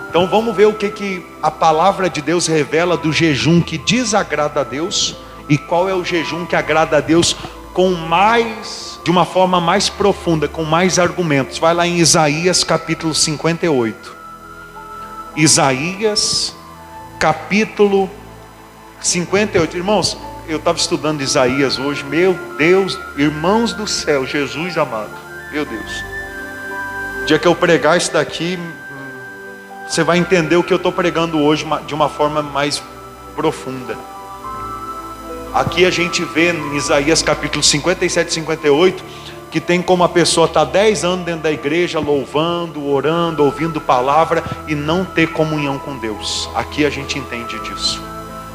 Então vamos ver o que a palavra de Deus revela do jejum que desagrada a Deus e qual é o jejum que agrada a Deus de uma forma mais profunda, com mais argumentos. Vai lá em Isaías capítulo 58. Isaías capítulo 58. Irmãos, eu estava estudando Isaías hoje. Meu Deus, irmãos do céu, Jesus amado, meu Deus. O dia que eu pregar isso daqui, você vai entender o que eu estou pregando hoje de uma forma mais profunda. Aqui a gente vê em Isaías capítulo 57 e 58, que tem como a pessoa estar 10 anos dentro da igreja, louvando, orando, ouvindo palavra e não ter comunhão com Deus. Aqui a gente entende disso.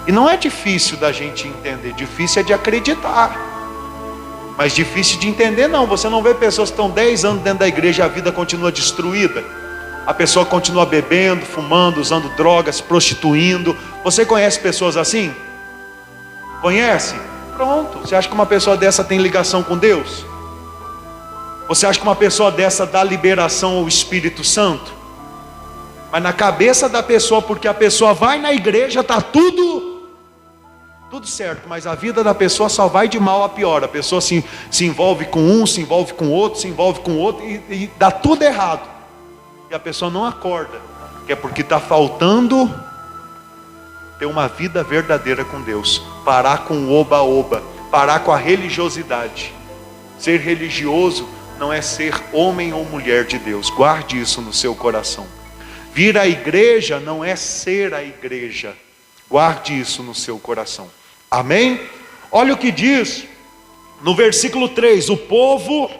E não é difícil da gente entender, difícil é de acreditar. Mas difícil de entender não. Você não vê pessoas que estão 10 anos dentro da igreja e a vida continua destruída. A pessoa continua bebendo, fumando, usando drogas, prostituindo. Você conhece pessoas assim? Conhece? Pronto. Você acha que uma pessoa dessa tem ligação com Deus? Você acha que uma pessoa dessa dá liberação ao Espírito Santo? Mas na cabeça da pessoa, porque a pessoa vai na igreja, está tudo certo, mas a vida da pessoa só vai de mal a pior. A pessoa se envolve com um, se envolve com outro, se envolve com outro e dá tudo errado. E a pessoa não acorda, que é porque está faltando ter uma vida verdadeira com Deus. Parar com o oba-oba, parar com a religiosidade. Ser religioso não é ser homem ou mulher de Deus. Guarde isso no seu coração. Vir à igreja não é ser a igreja. Guarde isso no seu coração. Amém? Olha o que diz no versículo 3, o povo,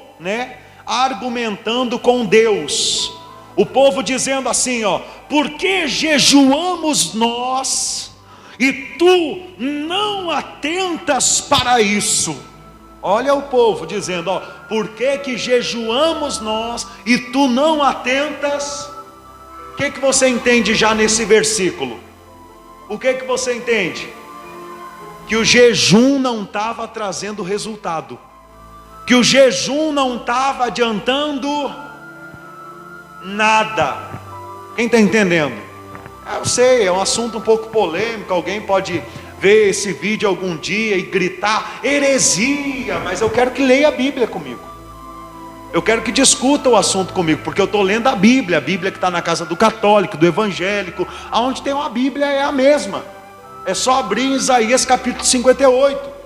argumentando com Deus. O povo dizendo assim, por que jejuamos nós e tu não atentas para isso? Olha o povo dizendo, por que jejuamos nós e tu não atentas? O que você entende já nesse versículo? O que você entende? Que o jejum não estava trazendo resultado, que o jejum não estava adiantando nada. Quem está entendendo? Eu sei, é um assunto um pouco polêmico. Alguém pode ver esse vídeo algum dia e gritar heresia, mas eu quero que leia a Bíblia comigo. Eu quero que discuta o assunto comigo, porque eu estou lendo a Bíblia que está na casa do católico, do evangélico. Aonde tem uma Bíblia é a mesma. É só abrir em Isaías capítulo 58.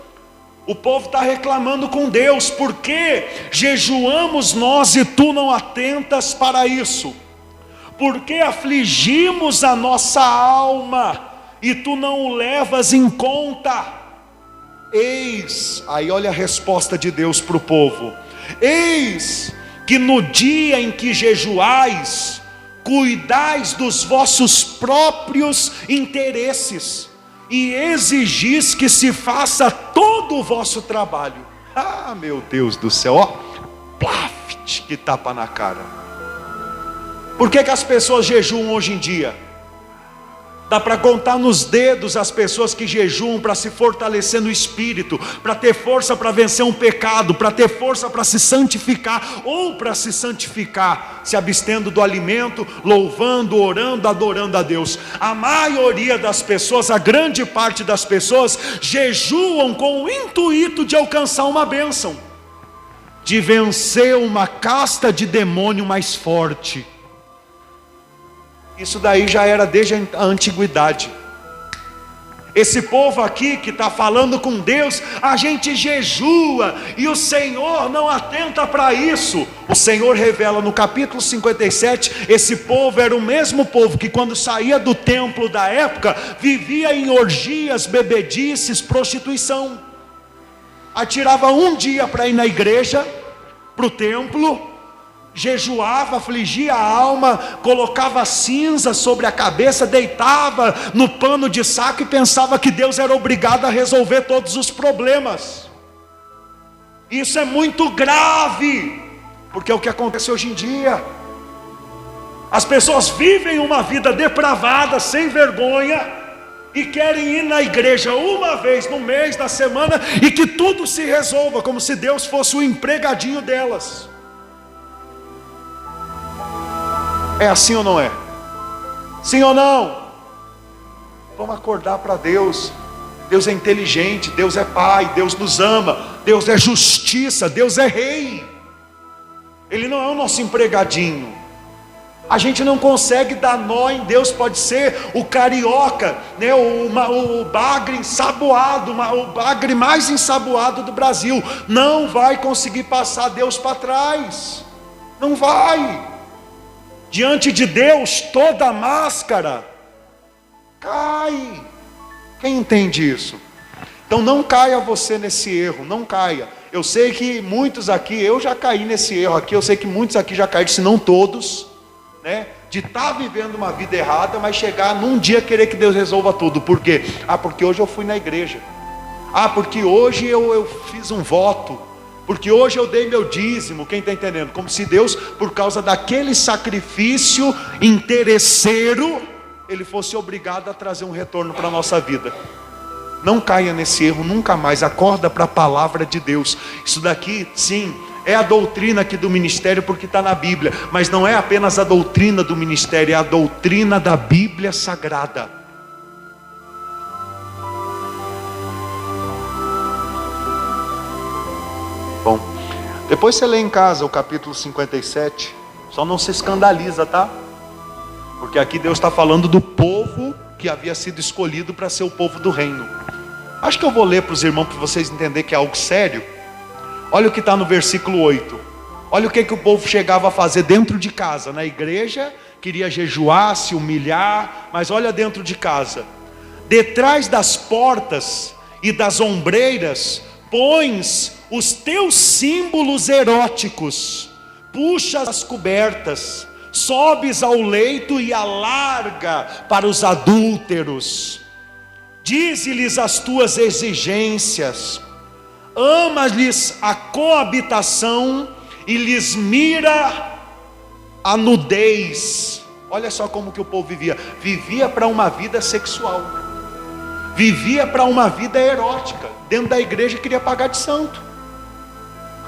O povo está reclamando com Deus, por que jejuamos nós e tu não atentas para isso? Por que afligimos a nossa alma e tu não o levas em conta? Eis, aí olha a resposta de Deus para o povo: eis que no dia em que jejuais, cuidais dos vossos próprios interesses e exigis que se faça todo o vosso trabalho. Ah, meu Deus do céu, ó, plaft, que tapa na cara. Por que as pessoas jejuam hoje em dia? Dá para contar nos dedos as pessoas que jejuam para se fortalecer no espírito, para ter força para vencer um pecado, para ter força para se santificar, ou para se santificar, se abstendo do alimento, louvando, orando, adorando a Deus. A maioria das pessoas, a grande parte das pessoas, jejuam com o intuito de alcançar uma bênção, de vencer uma casta de demônio mais forte. Isso daí já era desde a antiguidade. Esse povo aqui que está falando com Deus, a gente jejua e o Senhor não atenta para isso. O Senhor revela no capítulo 57, esse povo era o mesmo povo que quando saía do templo da época, vivia em orgias, bebedices, prostituição. Atirava um dia para ir na igreja, para o templo, jejuava, afligia a alma, colocava cinza sobre a cabeça, deitava no pano de saco e pensava que Deus era obrigado a resolver todos os problemas. Isso é muito grave, porque é o que acontece hoje em dia. As pessoas vivem uma vida depravada, sem vergonha, e querem ir na igreja uma vez no mês, na semana, e que tudo se resolva, como se Deus fosse o empregadinho delas. É assim ou não é? Sim ou não? Vamos acordar para Deus. Deus é inteligente, Deus é Pai, Deus nos ama, Deus é justiça, Deus é Rei. Ele não é o nosso empregadinho. A gente não consegue dar nó em Deus. Pode ser o carioca, né? o bagre ensaboado, o bagre mais ensaboado do Brasil, não vai conseguir passar Deus para trás. Não vai. Diante de Deus, toda máscara cai. Quem entende isso? Então não caia você nesse erro, não caia. Eu sei que muitos aqui, eu já caí nesse erro aqui, eu sei que muitos aqui já caíram, se não todos, né? De estar vivendo uma vida errada, mas chegar num dia querer que Deus resolva tudo. Por quê? Porque hoje eu fui na igreja. Porque hoje eu fiz um voto. Porque hoje eu dei meu dízimo. Quem está entendendo? Como se Deus, por causa daquele sacrifício interesseiro, Ele fosse obrigado a trazer um retorno para a nossa vida. Não caia nesse erro nunca mais. Acorda para a palavra de Deus. Isso daqui, sim, é a doutrina aqui do ministério, porque está na Bíblia. Mas não é apenas a doutrina do ministério, é a doutrina da Bíblia Sagrada. Bom, depois você lê em casa o capítulo 57, só não se escandaliza, tá? Porque aqui Deus está falando do povo que havia sido escolhido para ser o povo do reino. Acho que eu vou ler para os irmãos, para vocês entenderem que é algo sério. Olha o que está no versículo 8. Olha o que o povo chegava a fazer dentro de casa. Na igreja, queria jejuar, se humilhar, mas olha dentro de casa. Detrás das portas e das ombreiras, pões os teus símbolos eróticos, puxas as cobertas, sobes ao leito e alarga para os adúlteros. Dize-lhes as tuas exigências, ama-lhes a coabitação e lhes mira a nudez. Olha só como que o povo vivia para uma vida sexual, vivia para uma vida erótica. Dentro da igreja queria pagar de santo.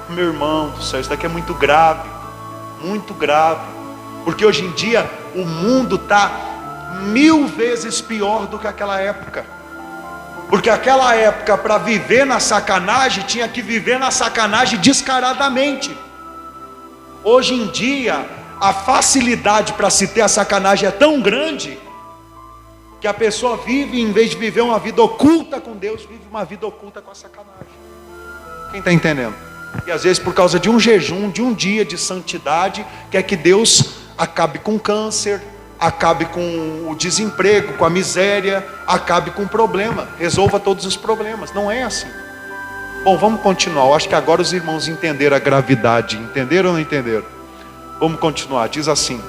Meu irmão do céu, isso daqui é muito grave, porque hoje em dia o mundo está 1000 vezes pior do que aquela época. Porque aquela época, para viver na sacanagem, tinha que viver na sacanagem descaradamente. Hoje em dia, a facilidade para se ter a sacanagem é tão grande, que a pessoa vive, em vez de viver uma vida oculta com Deus, vive uma vida oculta com a sacanagem. Quem está entendendo? E às vezes por causa de um jejum, de um dia de santidade, quer que Deus acabe com o câncer, acabe com o desemprego, com a miséria, acabe com o problema, resolva todos os problemas. Não é assim. Bom, vamos continuar. Eu acho que agora os irmãos entenderam a gravidade. Entenderam ou não entenderam? Vamos continuar. Diz assim: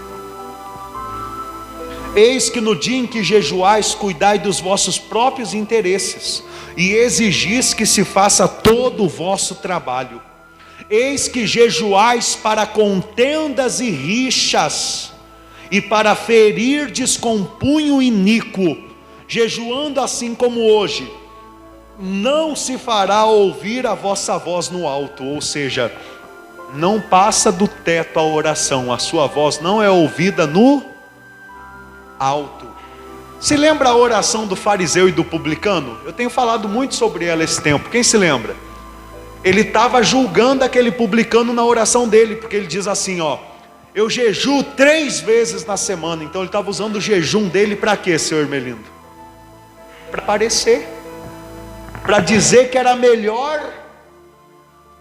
Eis que no dia em que jejuais, cuidai dos vossos próprios interesses, e exigis que se faça todo o vosso trabalho. Eis que jejuais para contendas e rixas, e para ferirdes com punho iníquo, jejuando assim como hoje, não se fará ouvir a vossa voz no alto. Ou seja, não passa do teto a oração, a sua voz não é ouvida no alto. Se lembra a oração do fariseu e do publicano? Eu tenho falado muito sobre ela esse tempo. Quem se lembra? Ele estava julgando aquele publicano na oração dele, porque ele diz assim, ó: eu jejuo 3 vezes na semana. Então ele estava usando o jejum dele para quê, senhor Ermelindo? Para aparecer, para dizer que era melhor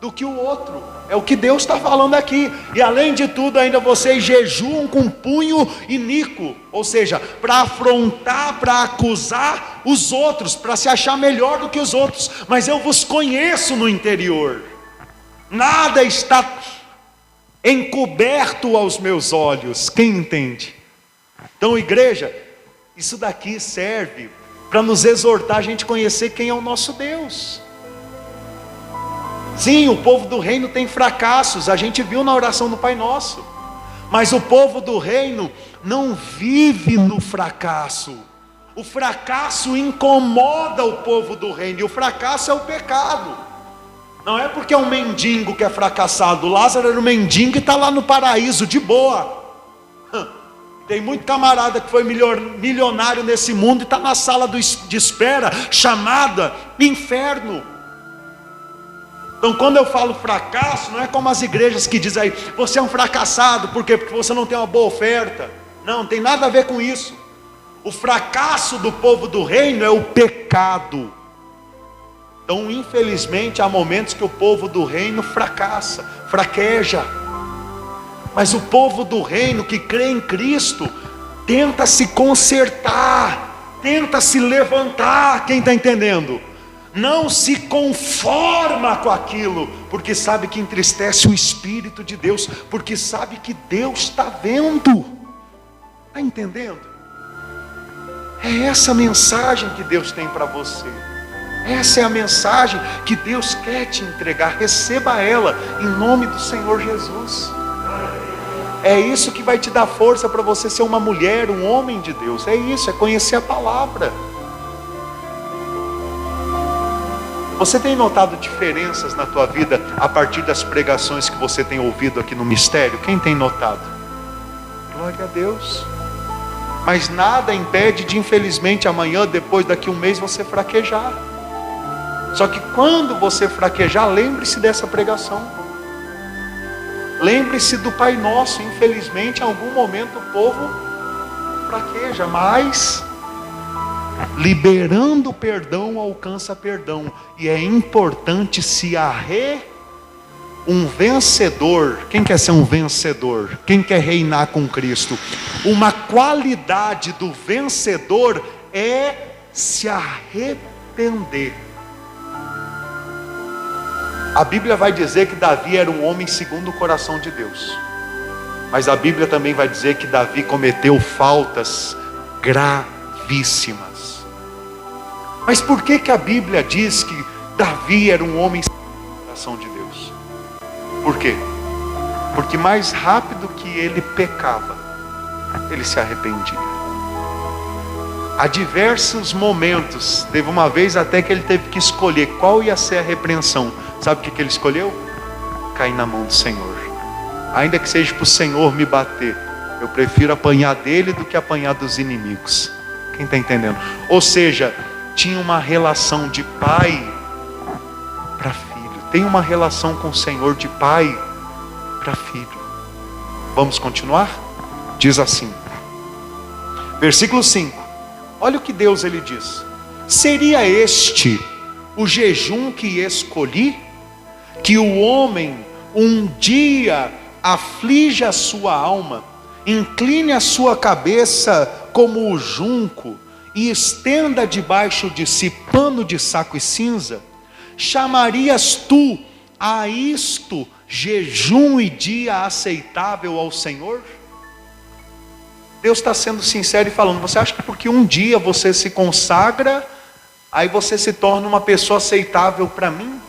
do que o outro. É o que Deus está falando aqui. E além de tudo, ainda vocês jejuam com punho iníquo, ou seja, para afrontar, para acusar os outros, para se achar melhor do que os outros. Mas eu vos conheço no interior, nada está encoberto aos meus olhos. Quem entende? Então, igreja, isso daqui serve para nos exortar a gente conhecer quem é o nosso Deus. Sim, o povo do reino tem fracassos, a gente viu na oração do Pai Nosso, mas o povo do reino não vive no fracasso. O fracasso incomoda o povo do reino, e o fracasso é o pecado. Não é porque é um mendigo que é fracassado. Lázaro era um mendigo e está lá no paraíso de boa. Tem muito camarada que foi milionário nesse mundo e está na sala de espera, chamada inferno. Então quando eu falo fracasso, não é como as igrejas que dizem aí, você é um fracassado, por quê? Porque você não tem uma boa oferta. Não tem nada a ver com isso. O fracasso do povo do reino é o pecado. Então infelizmente há momentos que o povo do reino fracassa, fraqueja. Mas o povo do reino que crê em Cristo tenta se consertar, tenta se levantar. Quem está entendendo? Não se conforma com aquilo, porque sabe que entristece o Espírito de Deus, porque sabe que Deus está vendo. Está entendendo? É essa mensagem que Deus tem para você. Essa é a mensagem que Deus quer te entregar. Receba ela em nome do Senhor Jesus. É isso que vai te dar força para você ser uma mulher, um homem de Deus. É isso, é conhecer a palavra. Você tem notado diferenças na tua vida a partir das pregações que você tem ouvido aqui no mistério? Quem tem notado? Glória a Deus. Mas nada impede de, infelizmente, amanhã, depois, daqui um mês, você fraquejar. Só que quando você fraquejar, lembre-se dessa pregação. Lembre-se do Pai Nosso. Infelizmente, em algum momento o povo fraqueja, mas liberando perdão alcança perdão. E é importante se um vencedor. Quem quer ser um vencedor? Quem quer reinar com Cristo? Uma qualidade do vencedor é se arrepender. A Bíblia vai dizer que Davi era um homem segundo o coração de Deus, mas a Bíblia também vai dizer que Davi cometeu faltas gravíssimas. Mas por que a Bíblia diz que Davi era um homem segundo o coração de Deus? Por quê? Porque mais rápido que ele pecava, ele se arrependia. Há diversos momentos, teve uma vez até que ele teve que escolher qual ia ser a repreensão. Sabe o que ele escolheu? Cair na mão do Senhor. Ainda que seja para o Senhor me bater, eu prefiro apanhar dele do que apanhar dos inimigos. Quem está entendendo? Ou seja, tinha uma relação de pai para filho. Tem uma relação com o Senhor de pai para filho. Vamos continuar? Diz assim, versículo 5. Olha o que Deus ele diz: seria este o jejum que escolhi? Que o homem um dia aflige a sua alma, incline a sua cabeça como o junco e estenda debaixo de si pano de saco e cinza? Chamarias tu a isto jejum e dia aceitável ao Senhor? Deus está sendo sincero e falando: você acha que porque um dia você se consagra, aí você se torna uma pessoa aceitável para mim?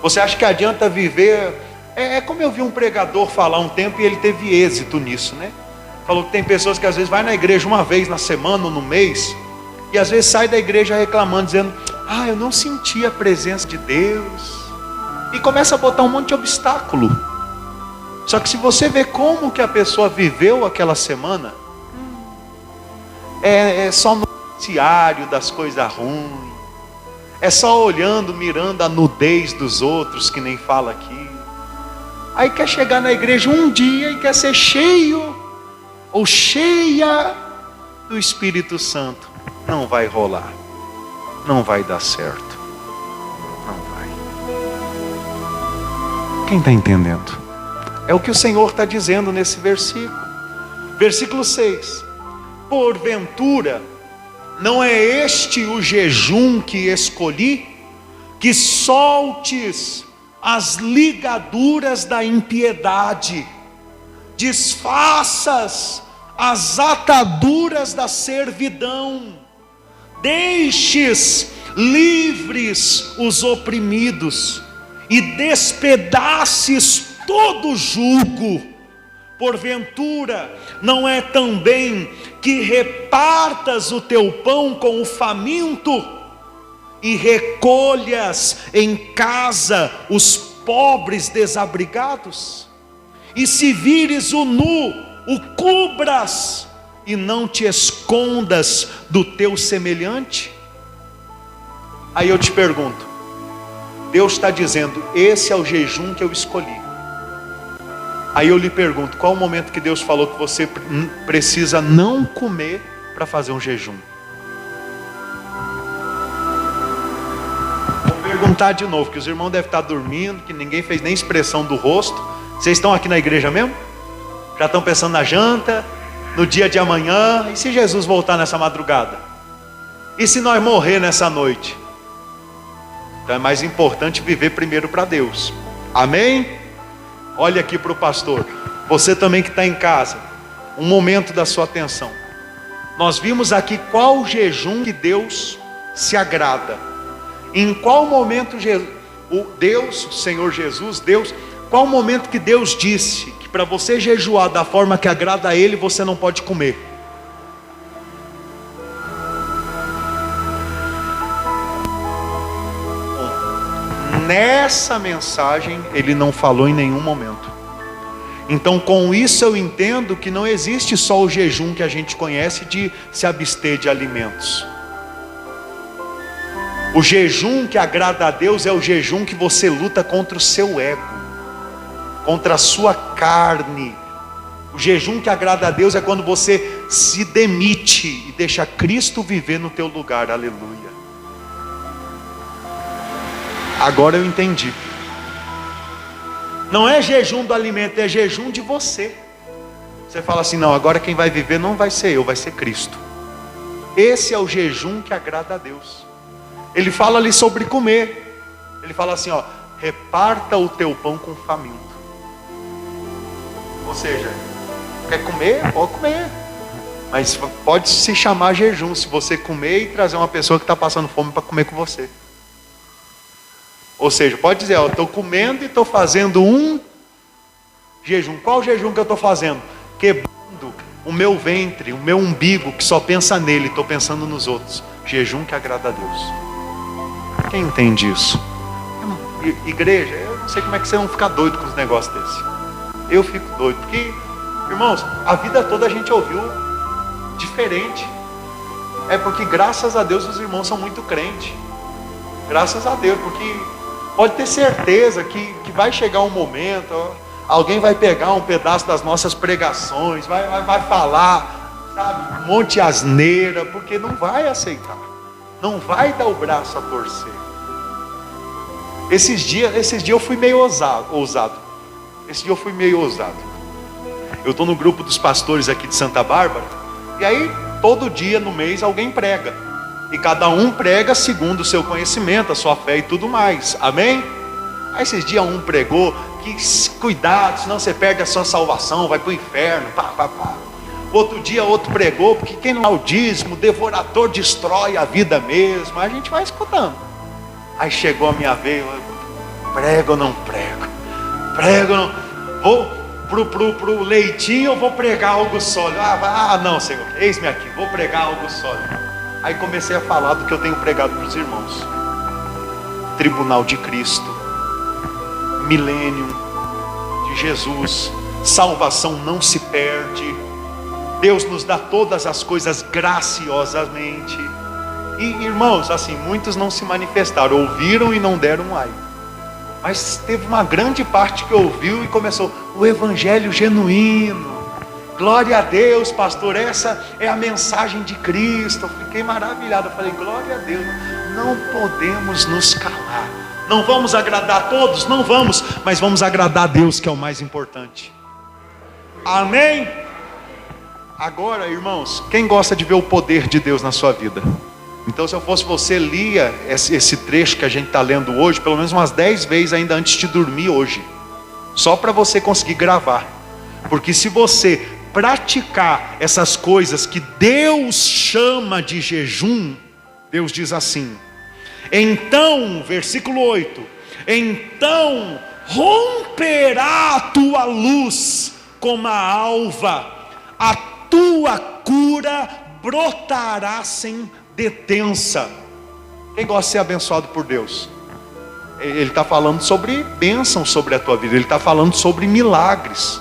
Você acha que adianta viver? É como eu vi um pregador falar um tempo e ele teve êxito nisso, né? Falou que tem pessoas que às vezes vai na igreja uma vez na semana ou no mês, e às vezes sai da igreja reclamando, dizendo: eu não senti a presença de Deus, e começa a botar um monte de obstáculo. Só que se você vê como que a pessoa viveu aquela semana, é só no noticiário das coisas ruins, é só olhando, mirando a nudez dos outros, que nem fala aqui. Aí quer chegar na igreja um dia e quer ser cheio ou cheia do Espírito Santo. Não vai rolar, não vai dar certo, não vai. Quem está entendendo? É o que o Senhor está dizendo nesse versículo. Versículo 6: porventura não é este o jejum que escolhi, que soltes as ligaduras da impiedade, desfaças as ataduras da servidão, deixes livres os oprimidos e despedaces todo jugo. Porventura não é também que repartas o teu pão com o faminto e recolhas em casa os pobres desabrigados? E se vires o nu, o cubras e não te escondas do teu semelhante? Aí eu te pergunto, Deus está dizendo: esse é o jejum que eu escolhi. Aí eu lhe pergunto, qual o momento que Deus falou que você precisa não comer para fazer um jejum? Vou perguntar de novo, que os irmãos devem estar dormindo, que ninguém fez nem expressão do rosto. Vocês estão aqui na igreja mesmo? Já estão pensando na janta, no dia de amanhã? E se Jesus voltar nessa madrugada? E se nós morrer nessa noite? Então é mais importante viver primeiro para Deus. Amém? Olha aqui para o pastor. Você também que está em casa, um momento da sua atenção. Nós vimos aqui qual jejum que Deus se agrada. Em qual momento o Senhor Jesus, qual momento que Deus disse que para você jejuar da forma que agrada a Ele, você não pode comer? Nessa mensagem Ele não falou em nenhum momento. Então com isso eu entendo que não existe só o jejum que a gente conhece de se abster de alimentos. O jejum que agrada a Deus é o jejum que você luta contra o seu ego, contra a sua carne. O jejum que agrada a Deus é quando você se demite e deixa Cristo viver no teu lugar. Aleluia. Agora eu entendi. Não é jejum do alimento, é jejum de você. Você fala assim: não, agora quem vai viver não vai ser eu, vai ser Cristo. Esse é o jejum que agrada a Deus. Ele fala ali sobre comer. Ele fala assim: reparta o teu pão com o faminto. Ou seja, quer comer? Pode comer. Mas pode se chamar jejum se você comer e trazer uma pessoa que está passando fome para comer com você. Ou seja, pode dizer: estou comendo e estou fazendo um jejum. Qual jejum que eu estou fazendo? Quebrando o meu ventre, o meu umbigo que só pensa nele, estou pensando nos outros. Jejum que agrada a Deus. Quem entende isso? Igreja, eu não sei como é que vocês vão ficar doido com os negócios desses. Eu fico doido, porque, irmãos, a vida toda a gente ouviu diferente. É porque graças a Deus os irmãos são muito crentes. Graças a Deus, porque pode ter certeza que vai chegar um momento, alguém vai pegar um pedaço das nossas pregações, vai falar, sabe, um monte de asneira, porque não vai aceitar, não vai dar o braço a torcer. Esses dias eu fui meio ousado. Esse dia eu fui meio ousado. Eu estou no grupo dos pastores aqui de Santa Bárbara, e aí todo dia no mês alguém prega. E cada um prega segundo o seu conhecimento, a sua fé e tudo mais. Amém? Aí esses dias um pregou que cuidado, senão você perde a sua salvação, vai para o inferno. outro dia outro pregou, porque quem não dá o dízimo, o devorador destrói a vida mesmo. A gente vai escutando. Aí chegou a minha vez, eu prego ou não prego? Prego ou não? Vou pro leitinho, eu vou pregar algo sólido. Não, Senhor, eis-me aqui, vou pregar algo sólido. Aí comecei a falar do que eu tenho pregado para os irmãos: tribunal de Cristo, milênio de Jesus, salvação não se perde, Deus nos dá todas as coisas graciosamente. E irmãos, assim, muitos não se manifestaram, ouviram e não deram um ai. Mas teve uma grande parte que ouviu e começou: o evangelho genuíno, glória a Deus, pastor, essa é a mensagem de Cristo. Eu fiquei maravilhado, eu falei: glória a Deus, não podemos nos calar. Não vamos agradar a todos? Não vamos, mas vamos agradar a Deus, que é o mais importante. Amém? Agora, irmãos, quem gosta de ver o poder de Deus na sua vida? Então, se eu fosse você, lia esse trecho que a gente está lendo hoje, pelo menos umas 10 vezes ainda antes de dormir hoje, só para você conseguir gravar. Porque se você praticar essas coisas que Deus chama de jejum, Deus diz assim: então, versículo 8, então romperá a tua luz como a alva, a tua cura brotará sem detença. Quem gosta de ser abençoado por Deus? Ele está falando sobre bênção sobre a tua vida, ele está falando sobre milagres,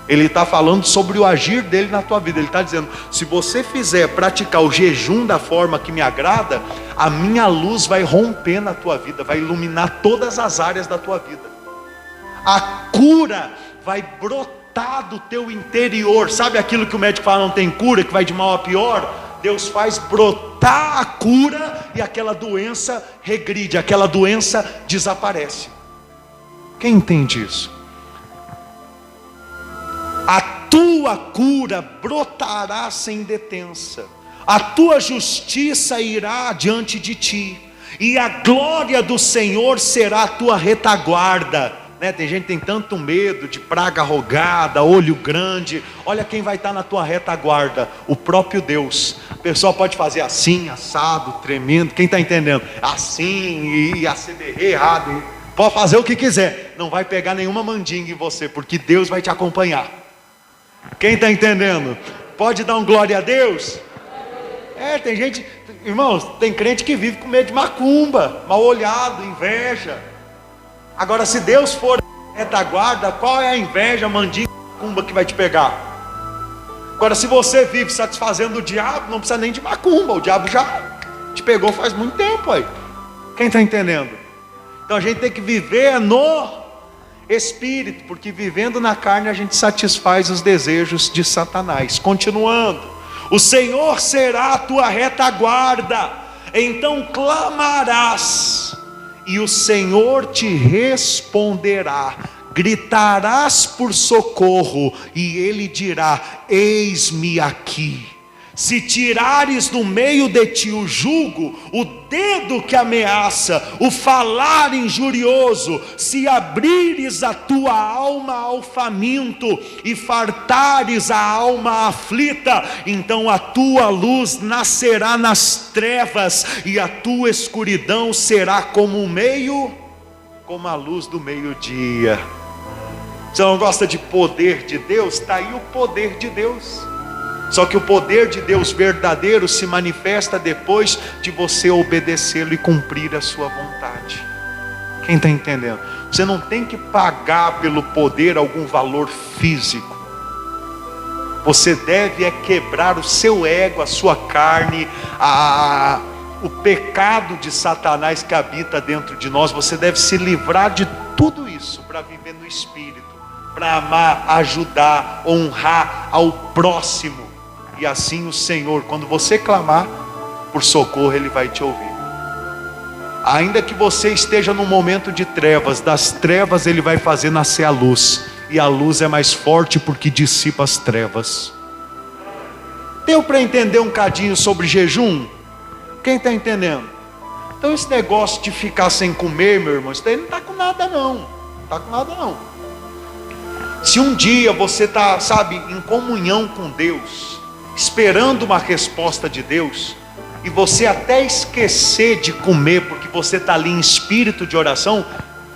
ele está falando sobre o agir dele na tua vida. Ele está dizendo: se você praticar o jejum da forma que me agrada, a minha luz vai romper na tua vida, vai iluminar todas as áreas da tua vida. A cura vai brotar do teu interior. Sabe aquilo que o médico fala, não tem cura, que vai de mal a pior? Deus faz brotar a cura e aquela doença regride, aquela doença desaparece. Quem entende isso? A tua cura brotará sem detença, a tua justiça irá diante de ti, e a glória do Senhor será a tua retaguarda. Tem gente que tem tanto medo de praga rogada, olho grande. Olha quem vai estar na tua retaguarda: o próprio Deus. O pessoal pode fazer assim, assado, tremendo. Quem está entendendo? Assim, e acender errado. Pode fazer o que quiser, não vai pegar nenhuma mandinga em você, porque Deus vai te acompanhar. Quem está entendendo? Pode dar um glória a Deus? Tem gente, irmãos, tem crente que vive com medo de macumba, mal olhado, inveja. Agora, se Deus for retaguarda, qual é a inveja, a mandinga, a macumba que vai te pegar? Agora, se você vive satisfazendo o diabo, não precisa nem de macumba, o diabo já te pegou faz muito tempo aí. Quem está entendendo? Então a gente tem que viver no Espírito, porque vivendo na carne a gente satisfaz os desejos de Satanás. Continuando: o Senhor será a tua retaguarda, então clamarás e o Senhor te responderá, gritarás por socorro e Ele dirá: eis-me aqui. Se tirares do meio de ti o jugo, o dedo que ameaça, o falar injurioso, se abrires a tua alma ao faminto e fartares a alma aflita, então a tua luz nascerá nas trevas e a tua escuridão será como a luz do meio-dia. Você não gosta de poder de Deus? Está aí o poder de Deus. Só que o poder de Deus verdadeiro se manifesta depois de você obedecê-lo e cumprir a sua vontade. Quem está entendendo? Você não tem que pagar pelo poder algum valor físico. Você deve quebrar o seu ego, a sua carne, o pecado de Satanás que habita dentro de nós. Você deve se livrar de tudo isso para viver no Espírito, para amar, ajudar, honrar ao próximo. E assim o Senhor, quando você clamar por socorro, Ele vai te ouvir. Ainda que você esteja num momento de trevas, das trevas Ele vai fazer nascer a luz. E a luz é mais forte porque dissipa as trevas. Deu para entender um cadinho sobre jejum? Quem está entendendo? Então esse negócio de ficar sem comer, meu irmão, isso daí não está com nada não. Não está com nada não. Se um dia você está, sabe, em comunhão com Deus, esperando uma resposta de Deus, e você até esquecer de comer, porque você está ali em espírito de oração,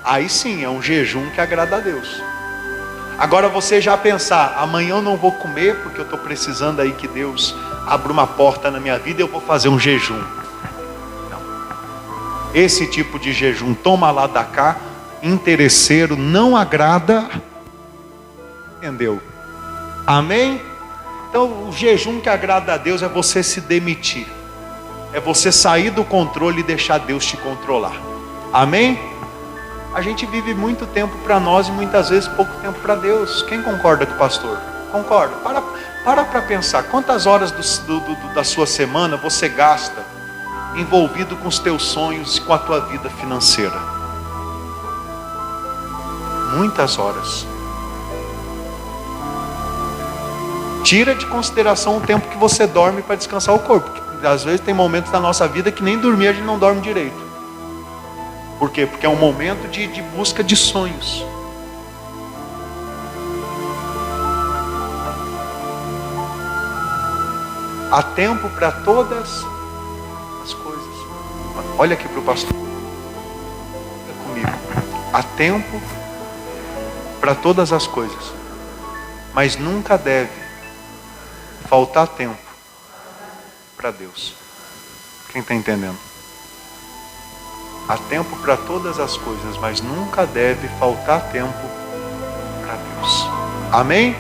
aí sim é um jejum que agrada a Deus. Agora você já pensar, amanhã eu não vou comer, porque eu estou precisando aí que Deus abra uma porta na minha vida, eu vou fazer um jejum. Não. Esse tipo de jejum, toma lá da cá, interesseiro, não agrada. Entendeu? Amém? Então o jejum que agrada a Deus é você se demitir. É você sair do controle e deixar Deus te controlar. Amém? A gente vive muito tempo para nós e muitas vezes pouco tempo para Deus. Quem concorda com o pastor? Concorda? Para pensar. Quantas horas da sua semana você gasta envolvido com os teus sonhos e com a tua vida financeira? Muitas horas. Tira de consideração o tempo que você dorme para descansar o corpo. Porque às vezes tem momentos da nossa vida que nem dormir a gente não dorme direito. Por quê? Porque é um momento de busca de sonhos. Há tempo para todas as coisas. Olha aqui para o pastor. Olha comigo. Há tempo para todas as coisas. Mas nunca deve faltar tempo para Deus. Quem está entendendo? Há tempo para todas as coisas, mas nunca deve faltar tempo para Deus. Amém?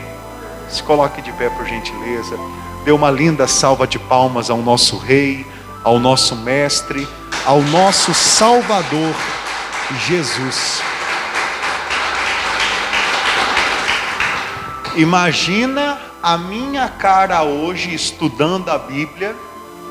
Se coloque de pé por gentileza. Dê uma linda salva de palmas ao nosso Rei, ao nosso Mestre, ao nosso Salvador, Jesus. Imagina a minha cara hoje estudando a Bíblia,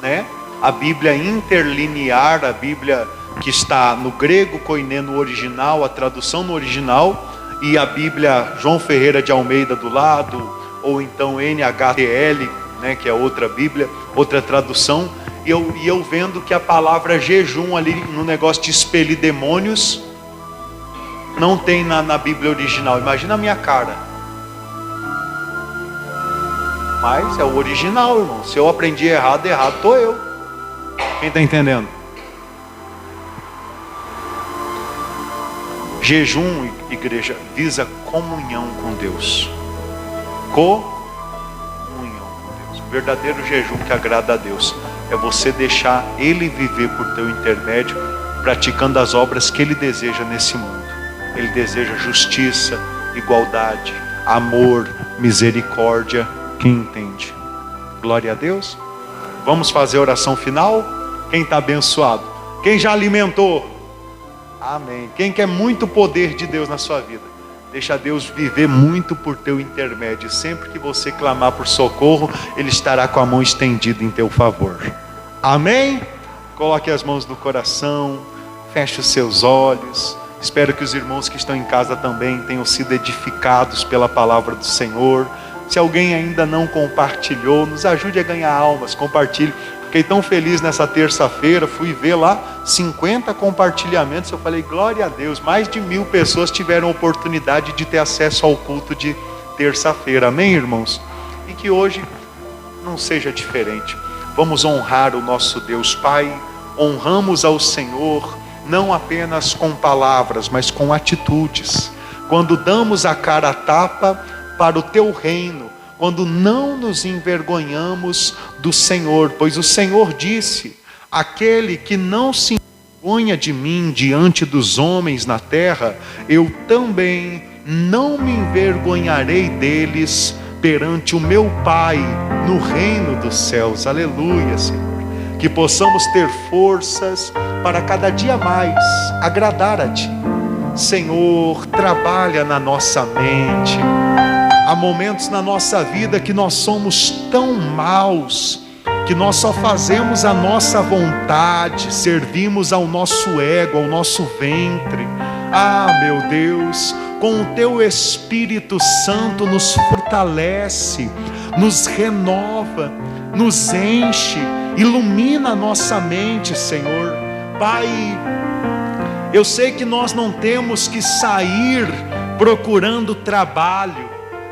né? A Bíblia interlinear, a Bíblia que está no grego koiné no original, a tradução no original, e a Bíblia João Ferreira de Almeida do lado, ou então NHTL, né, que é outra Bíblia, outra tradução, e eu vendo que a palavra jejum ali no negócio de expelir demônios não tem na Bíblia original. Imagina a minha cara. Mas é o original, irmão. Se eu aprendi errado estou eu. Quem está entendendo? Jejum, igreja, visa comunhão com Deus. Comunhão com Deus. O verdadeiro jejum que agrada a Deus é você deixar Ele viver por teu intermédio, praticando as obras que Ele deseja nesse mundo. Ele deseja justiça, igualdade, amor, misericórdia. Quem entende? Glória a Deus. Vamos fazer a oração final? Quem está abençoado? Quem já alimentou? Amém. Quem quer muito poder de Deus na sua vida? Deixa Deus viver muito por teu intermédio. Sempre que você clamar por socorro, Ele estará com a mão estendida em teu favor. Amém? Coloque as mãos no coração. Feche os seus olhos. Espero que os irmãos que estão em casa também tenham sido edificados pela palavra do Senhor. Se alguém ainda não compartilhou, nos ajude a ganhar almas, compartilhe. Fiquei tão feliz nessa terça-feira, fui ver lá 50 compartilhamentos, eu falei, glória a Deus, mais de 1000 pessoas tiveram oportunidade de ter acesso ao culto de terça-feira, amém, irmãos? E que hoje não seja diferente. Vamos honrar o nosso Deus Pai, honramos ao Senhor, não apenas com palavras, mas com atitudes. Quando damos a cara a tapa para o teu reino, quando não nos envergonhamos do Senhor, pois o Senhor disse, aquele que não se envergonha de mim diante dos homens na terra, eu também não me envergonharei deles perante o meu Pai no reino dos céus. Aleluia, Senhor. Que possamos ter forças para cada dia mais agradar a Ti. Senhor, trabalha na nossa mente. Há momentos na nossa vida que nós somos tão maus, que nós só fazemos a nossa vontade, servimos ao nosso ego, ao nosso ventre. Ah, meu Deus, com o Teu Espírito Santo nos fortalece, nos renova, nos enche, ilumina a nossa mente, Senhor. Pai, eu sei que nós não temos que sair procurando trabalho,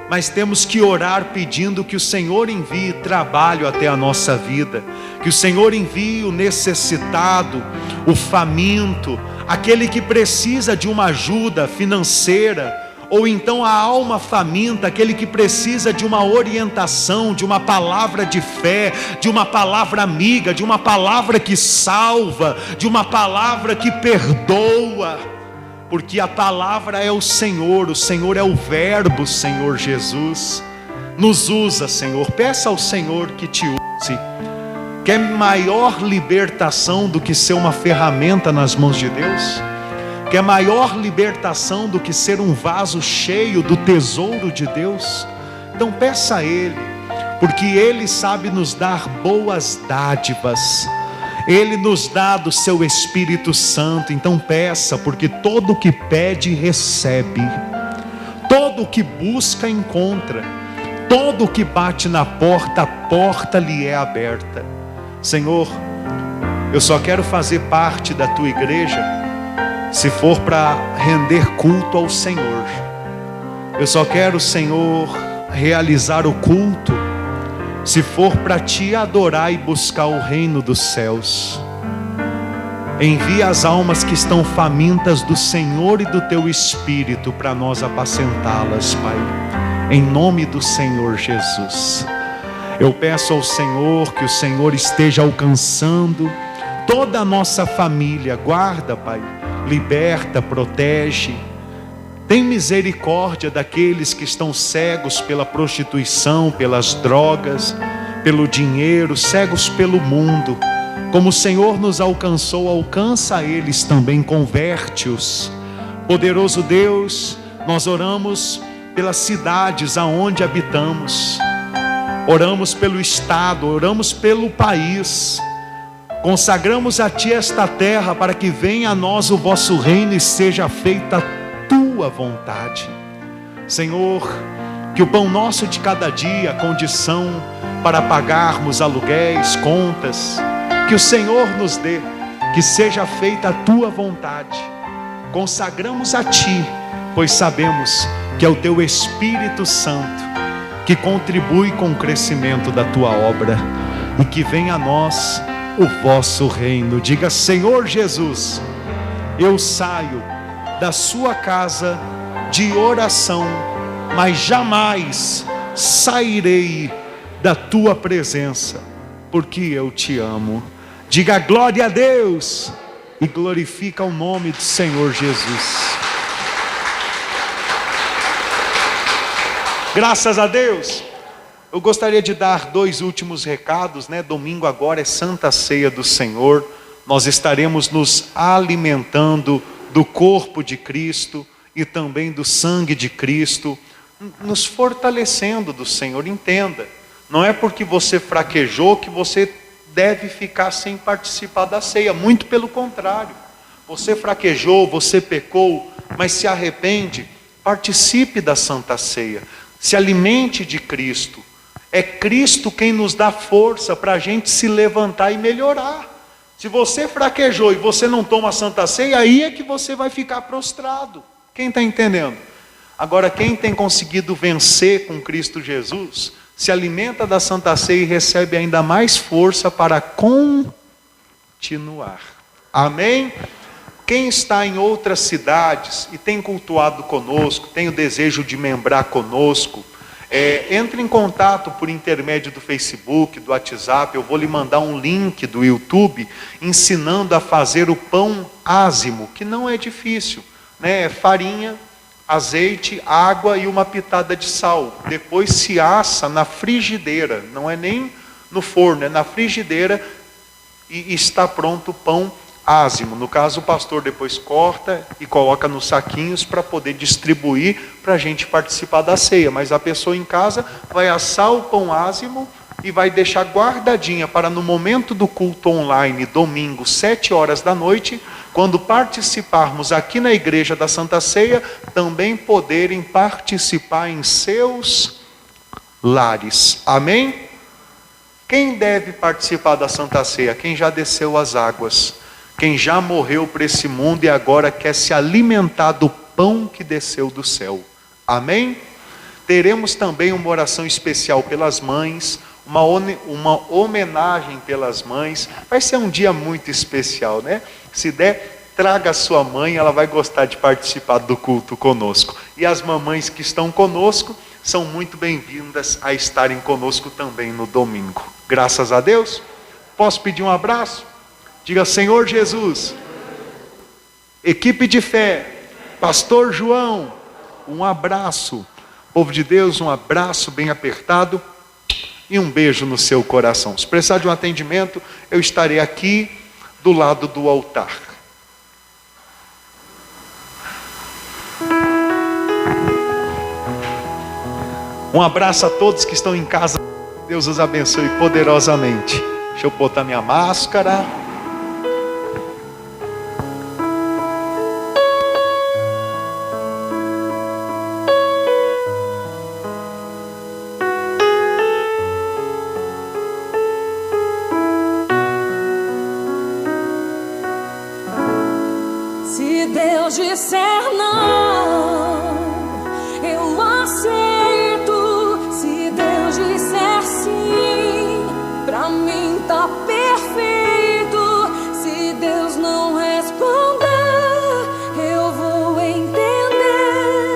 mas temos que orar pedindo que o Senhor envie trabalho até a nossa vida, que o Senhor envie o necessitado, o faminto, aquele que precisa de uma ajuda financeira, ou então a alma faminta, aquele que precisa de uma orientação, de uma palavra de fé, de uma palavra amiga, de uma palavra que salva, de uma palavra que perdoa. Porque a palavra é o Senhor é o verbo, Senhor Jesus. Nos usa, Senhor. Peça ao Senhor que te use. Quer maior libertação do que ser uma ferramenta nas mãos de Deus? Quer maior libertação do que ser um vaso cheio do tesouro de Deus? Então peça a Ele, porque Ele sabe nos dar boas dádivas. Ele nos dá do seu Espírito Santo. Então peça, porque todo que pede recebe, todo que busca encontra, todo que bate na porta, a porta lhe é aberta. Senhor, eu só quero fazer parte da tua igreja se for para render culto ao Senhor. Eu só quero, Senhor, realizar o culto se for para te adorar e buscar o reino dos céus. Envia as almas que estão famintas do Senhor e do teu Espírito para nós apacentá-las, Pai, em nome do Senhor Jesus. Eu peço ao Senhor que o Senhor esteja alcançando toda a nossa família. Guarda, Pai, liberta, protege. Tem misericórdia daqueles que estão cegos pela prostituição, pelas drogas, pelo dinheiro, cegos pelo mundo. Como o Senhor nos alcançou, alcança eles também, converte-os. Poderoso Deus, nós oramos pelas cidades aonde habitamos, oramos pelo estado, oramos pelo país. Consagramos a Ti esta terra para que venha a nós o vosso reino e seja feita a Tua vontade. Senhor, que o pão nosso de cada dia, condição para pagarmos aluguéis, contas, que o Senhor nos dê, que seja feita a Tua vontade. Consagramos a Ti, pois sabemos que é o Teu Espírito Santo que contribui com o crescimento da Tua obra, e que venha a nós o vosso reino. Diga: Senhor Jesus, eu saio da sua casa de oração, mas jamais sairei da tua presença, porque eu te amo. Diga glória a Deus e glorifica o nome do Senhor Jesus. Graças a Deus. Eu gostaria de dar 2 últimos recados, né? Domingo agora é Santa Ceia do Senhor. Nós estaremos nos alimentando do corpo de Cristo e também do sangue de Cristo, nos fortalecendo do Senhor. Entenda, não é porque você fraquejou que você deve ficar sem participar da ceia, muito pelo contrário. Você fraquejou, você pecou, mas se arrepende, participe da Santa Ceia, se alimente de Cristo. É Cristo quem nos dá força para a gente se levantar e melhorar. Se você fraquejou e você não toma a Santa Ceia, aí é que você vai ficar prostrado. Quem está entendendo? Agora, quem tem conseguido vencer com Cristo Jesus, se alimenta da Santa Ceia e recebe ainda mais força para continuar. Amém? Quem está em outras cidades e tem cultuado conosco, tem o desejo de membrar conosco, entre em contato por intermédio do Facebook, do WhatsApp. Eu vou lhe mandar um link do YouTube ensinando a fazer o pão ázimo, que não é difícil, né? É farinha, azeite, água e uma pitada de sal. Depois se assa na frigideira, não é nem no forno, é na frigideira, e está pronto o pão ázimo. No caso, o pastor depois corta e coloca nos saquinhos para poder distribuir para a gente participar da ceia. Mas a pessoa em casa vai assar o pão ázimo e vai deixar guardadinha para no momento do culto online, domingo, 7 horas da noite, quando participarmos aqui na igreja da Santa Ceia, também poderem participar em seus lares. Amém? Quem deve participar da Santa Ceia? Quem já desceu as águas, quem já morreu para esse mundo e agora quer se alimentar do pão que desceu do céu. Amém? Teremos também uma oração especial pelas mães, uma homenagem pelas mães. Vai ser um dia muito especial, né? Se der, traga a sua mãe, ela vai gostar de participar do culto conosco. E as mamães que estão conosco são muito bem-vindas a estarem conosco também no domingo. Graças a Deus. Posso pedir um abraço? Diga: Senhor Jesus, equipe de fé, Pastor João, um abraço. Povo de Deus, um abraço bem apertado e um beijo no seu coração. Se precisar de um atendimento, eu estarei aqui do lado do altar. Um abraço a todos que estão em casa. Deus os abençoe poderosamente. Deixa eu botar minha máscara. Se Deus disser não, eu aceito. Se Deus disser sim, pra mim tá perfeito. Se Deus não responder, eu vou entender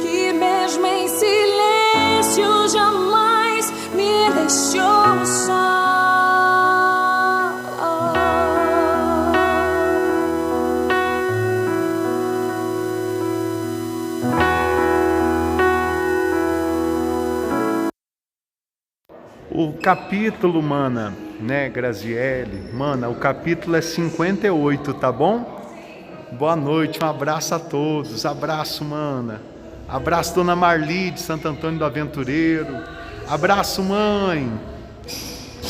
que mesmo em silêncio jamais me deixou só. O capítulo, mana, né, Graziele? Mana, o capítulo é 58, tá bom? Boa noite, um abraço a todos. Abraço, mana. Abraço, dona Marli, de Santo Antônio do Aventureiro. Abraço, mãe.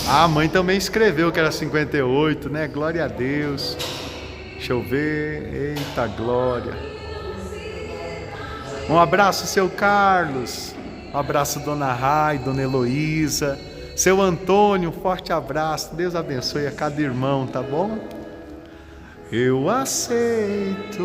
A mãe também escreveu que era 58, né? Glória a Deus. Deixa eu ver. Eita, glória. Um abraço, seu Carlos. Um abraço, dona Rai, dona Heloísa. Seu Antônio, um forte abraço. Deus abençoe a cada irmão, tá bom? Eu aceito.